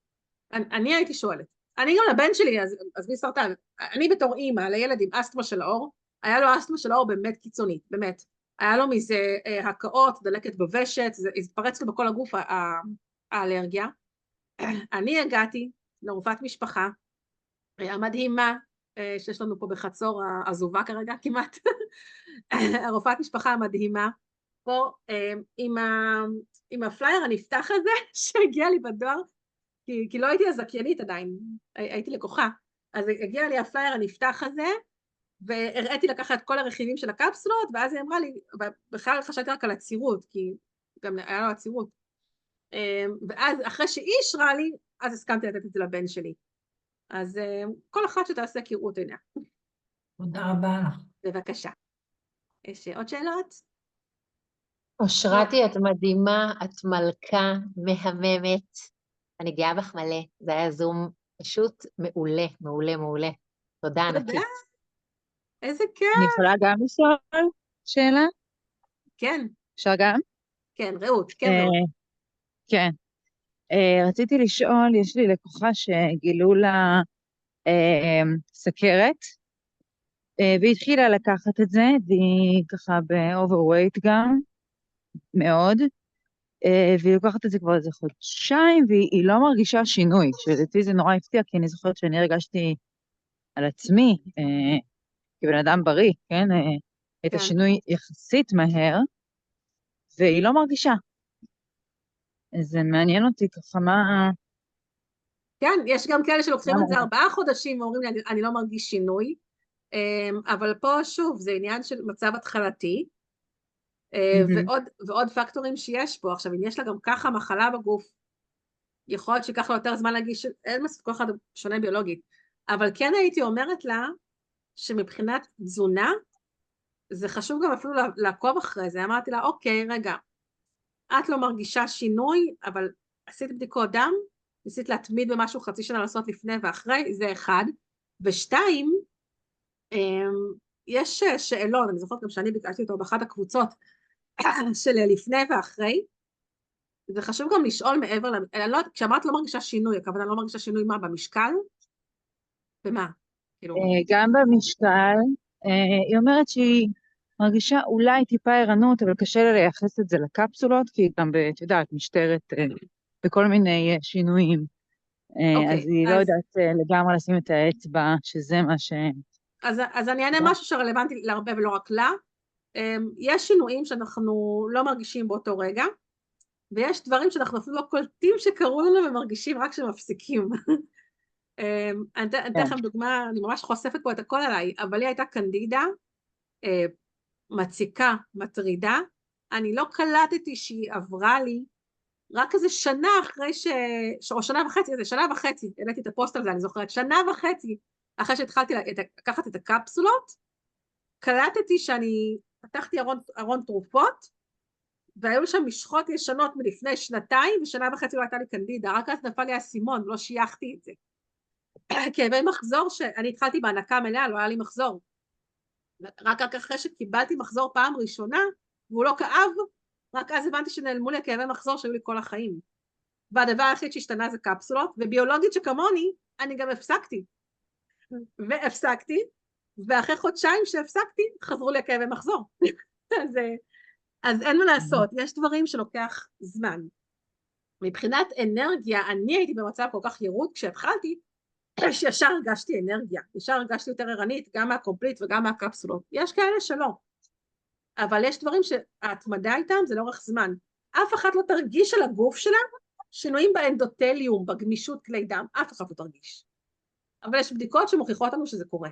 אני הייתי שואלת. אני גם לבן שלי, אז מי סרטן, אני בתור אימא לילד עם אסתמה של האור, היה לו אסתמה של האור באמת קיצונית, באמת. היה לו מזה הקאות, דלקת בוושת, זה התפרץ לו בכל הגוף האלרגיה. אני הגעתי לרופאת משפחה, המדהימה, שיש לנו פה בחצור העזובה כרגע כמעט, הרופאת משפחה המדהימה, פה עם הפלייר הנפתח הזה שהגיע לי בדואר, כי לא הייתי הזכיינית עדיין, הייתי לקוחה, אז הגיע לי הפלייר הנפתח הזה, והראיתי לקחת את כל הרכיבים של הקפסולות, ואז היא אמרה לי, בכלל חשבתי רק על הצירות, כי גם היה לו הצירות, ואז אחרי שהיא אישרה לי, אז הסכמתי לתת את זה לבן שלי. אז כל אחת שתעשה כראות עיניה. תודה רבה לך. בבקשה. יש עוד שאלות? אושרתי, את מדהימה, את מלכה, מהממת. אני גאה בך מלא. זה היה זום פשוט מעולה, מעולה, מעולה. תודה ענקית. תודה. איזה כיף. אני יכולה גם לשאול שאלה? כן, אפשר גם? כן, רעות, כן, רעות. כן. רציתי לשאול, יש לי לקוחה שגילו לה סכרת, והיא התחילה לקחת את זה, והיא ככה ב-overweight גם, מאוד, והיא לוקחת את זה כבר איזה חודשיים, והיא לא מרגישה שינוי, שלדעתי זה נורא הפתיע, כי אני זוכרת שאני הרגשתי על עצמי, כבן אדם בריא, כן? את השינוי יחסית מהר, והיא לא מרגישה. זה מעניין אותי ככה מה... כן, יש גם כאלה שלוקחים את זה 4 חודשים, ואומרים לי, אני לא מרגיש שינוי, אבל פה שוב, זה עניין של מצב התחלתי, ועוד פקטורים שיש פה. עכשיו, אם יש לה גם ככה מחלה בגוף, יכול להיות שיקח לה יותר זמן להגיש, אין מספיק, כל אחד שונה ביולוגית, אבל כן הייתי אומרת לה, שמבחינת תזונה, זה חשוב גם אפילו לעקוב אחרי זה. אמרתי לה, אוקיי, רגע, את לא מרגישה שינוי, אבל עשית בדיקות דם, ניסית להתמיד במשהו חצי שנה לעשות לפני ואחרי, זה 1, ו2, יש שאלון, אני זוכרת גם שאני ביקשתי אותו באחת הקבוצות של לפני ואחרי, זה חשוב גם לשאול מעבר, כשאמרת לא מרגישה שינוי, הכוונה לא מרגישה שינוי מה, במשקל? במה? גם במשקל, היא אומרת שהיא מרגישה אולי טיפה ערנות, אבל קשה לה לייחס את זה לקפסולות, כי היא גם, את יודעת, משטרת בכל מיני שינויים, אז היא לא יודעת לגמרי לשים את האצבע, שזה מה ש... אז אני אענה משהו שרלוונטי להרבה ולא רק לה. יש שינויים שאנחנו לא מרגישים באותו רגע, ויש דברים שאנחנו אפילו לא קולטים שקרו לנו ומרגישים רק שמפסיקים. אני אתן לכם דוגמה, אני ממש חושפת פה את הכל עליי, אבל לי הייתה קנדידה, מציקה, מטרידה, אני לא קלטתי שהיא עברה לי, רק איזה שנה אחרי או שנה וחצי, איזה שנה וחצי, העליתי את הפוסט על זה, אני זוכרת, שנה וחצי, אחרי שהתחלתי לקחת את הקפסולות, קלטתי שאני פתחתי ארון תרופות, והיו שם משחות ישנות מלפני 2 ושנה וחצי לא הייתה לי קנדידה, רק אז נפל לי האסימון, ולא שייכתי את זה. כאבי מחזור שאני התחלתי בהנקה מלאה, לא היה לי מחזור. רק אחרי שקיבלתי מחזור פעם ראשונה, והוא לא כאב, רק אז הבנתי שנעלמו לי כאבי מחזור שהיו לי כל החיים. והדבר היחיד שהשתנה זה קפסולות, וביולוגית שכמוני, אני גם הפסקתי. ואחרי חודשיים שהפסקתי, חזרו לי כאבי מחזור. אז אין מה לעשות, יש דברים שלוקח זמן. מבחינת אנרגיה, אני הייתי במצב כל כך ירוד כשהתחלתי, שישר הרגשתי אנרגיה, ישר הרגשתי יותר ערנית, גם מהקומפליט וגם מהקפסולות. יש כאלה שלא. אבל יש דברים שההתמדה איתם זה לאורך זמן. אף אחד לא תרגיש על הגוף שלה שינויים באנדוטליום, בגמישות כלי דם, אף אחד לא תרגיש. אבל יש בדיקות שמוכיחות לנו שזה קורה.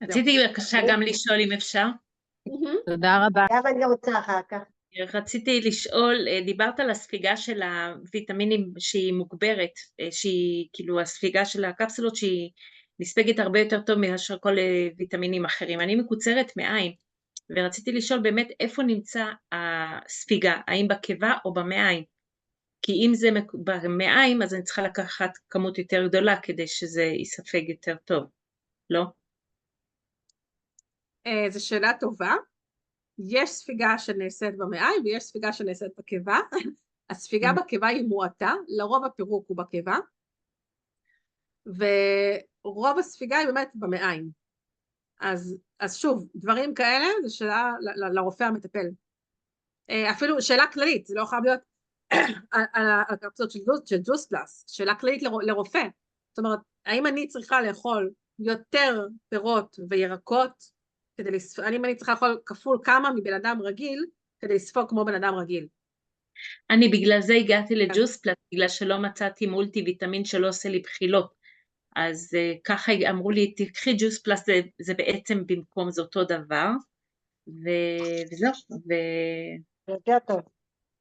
רציתי בבקשה גם לשאול אם אפשר. תודה רבה. גם אני רוצה אחר כך. רציתי לשאול, דיברת על הספיגה של הוויטמינים שהיא מוגברת, שהיא כאילו הספיגה של הקפסולות שהיא נספגת הרבה יותר טוב מאשר כל ויטמינים אחרים. אני מקוצרת מעיים, ורציתי לשאול באמת איפה נמצא הספיגה, האם בקיבה או במעיים? כי אם זה במעיים, אז אני צריכה לקחת כמות יותר גדולה כדי שזה יספג יותר טוב, לא? זו שאלה טובה. יש ספיגה שנעשית במעיים ויש ספיגה שנעשית בקיבה. הספיגה בקיבה היא מועטה, לרוב הפירוק הוא בקיבה, ורוב הספיגה היא באמת במעיים. אז שוב, דברים כאלה זה שאלה לרופא המטפל. אפילו שאלה כללית, זה לא חייב להיות על הקפסולות של ג'וס פלאס, שאלה כללית לרופא. זאת אומרת, האם אני צריכה לאכול יותר פירות וירקות, האם אני צריכה לאכול כפול כמה מבן אדם רגיל, כדי לספוג כמו בן אדם רגיל? אני בגלל זה הגעתי לג'וס פלאס, בגלל שלא מצאתי מולטי ויטמין שלא עושה לי בחילות. אז ככה אמרו לי, תקחי ג'וס פלאס, זה בעצם במקום, זה אותו דבר, וזהו, יותר טוב.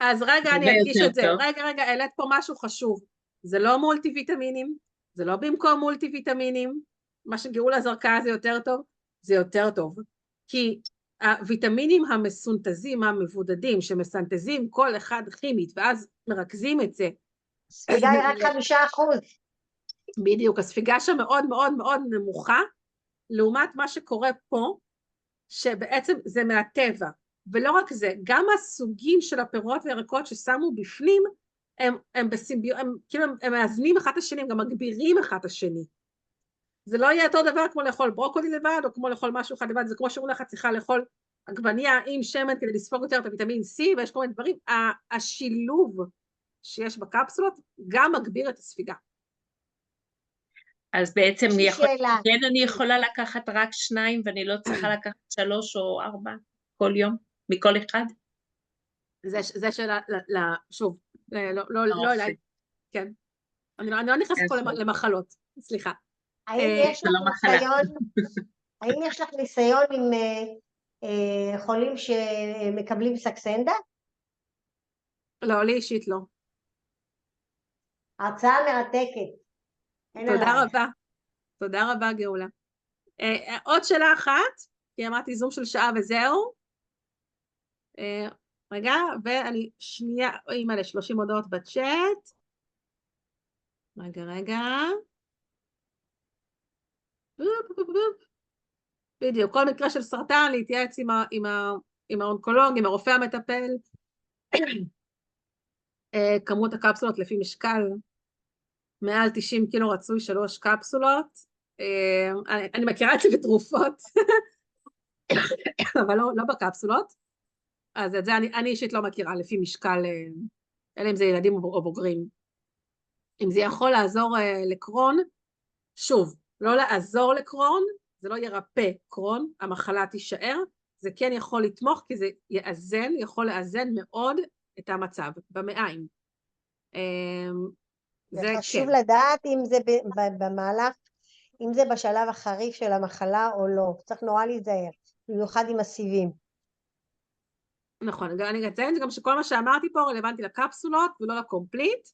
אז רגע, אני אדגיש את זה. רגע, העלית פה משהו חשוב. זה לא מולטי ויטמינים, זה לא במקום מולטי ויטמינים, מה שגאולה זרקה זה יותר טוב, זה יותר טוב. כי הוויטמינים המסונתזים, המבודדים, שמסנתזים כל אחד כימית, ואז מרכזים את זה. הספיגה היא רק 5%. בדיוק, הספיגה שם מאוד מאוד מאוד נמוכה, לעומת מה שקורה פה, שבעצם זה מהטבע. ולא רק זה, גם הסוגים של הפירות וירקות ששמו בפנים, הם מאזנים אחד את השני, הם גם מגבירים אחד את השני. זה לא יהיה אותו דבר כמו לאכול ברוקולי לבד, או כמו לאכול משהו אחד לבד, זה כמו שאומרים לך, צריכה לאכול עגבניה עם שמן כדי לספוג יותר את הוויטמין C, ויש כל מיני דברים. השילוב שיש בקפסולות גם מגביר את הספיגה. אז בעצם כן אני יכולה לקחת רק 2, ואני לא צריכה לקחת 3 או 4 כל יום, מכל אחד? זה שאלה, שוב, לא אליי, כן. אני לא נכנסת פה למחלות, סליחה. האם יש לך ניסיון עם חולים שמקבלים סקסנדה? לא, לי אישית לא. הרצאה מרתקת. תודה רבה. תודה רבה, גאולה. עוד שאלה אחת, כי אמרתי זום של שעה וזהו. רגע, ואני שנייה, אימא ל30 הודעות בצ'אט. רגע. בדיוק, כל מקרה של סרטן, להתייעץ עם האונקולוג, עם הרופא המטפל. כמות הקפסולות לפי משקל, מעל 90 קילו רצוי 3 קפסולות. אני מכירה את זה בתרופות, אבל לא בקפסולות. אז את זה אני אישית לא מכירה לפי משקל, אלא אם זה ילדים או בוגרים. אם זה יכול לעזור לקרון, שוב, לא לעזור לקרון, זה לא ירפא קרון, המחלה תישאר, זה כן יכול לתמוך, כי זה יכול לאזן מאוד את המצב במעיים. זה חשוב לדעת אם זה במהלך, אם זה בשלב החריף של המחלה או לא, צריך נורא להיזהר, במיוחד עם הסיבים. נכון, אני אציין גם שכל מה שאמרתי פה רלוונטי לקפסולות ולא לקומפליט.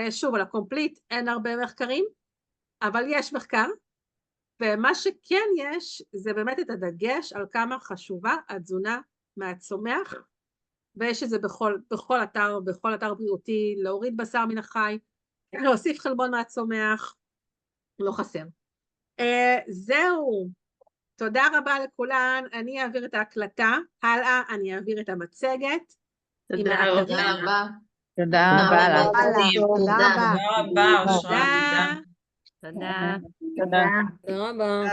שוב, על הקומפליט אין הרבה מחקרים, אבל יש מחקר, ומה שכן יש זה באמת את הדגש על כמה חשובה התזונה מהצומח, ויש את זה בכל אתר בריאותי, להוריד בשר מן החי, להוסיף חלבון מהצומח, לא חסר. זהו, תודה רבה לכולן, אני אעביר את ההקלטה, הלאה אני אעביר את המצגת. תודה רבה. תודה רבה. תודה רבה. תודה. תודה. תודה. תודה רבה.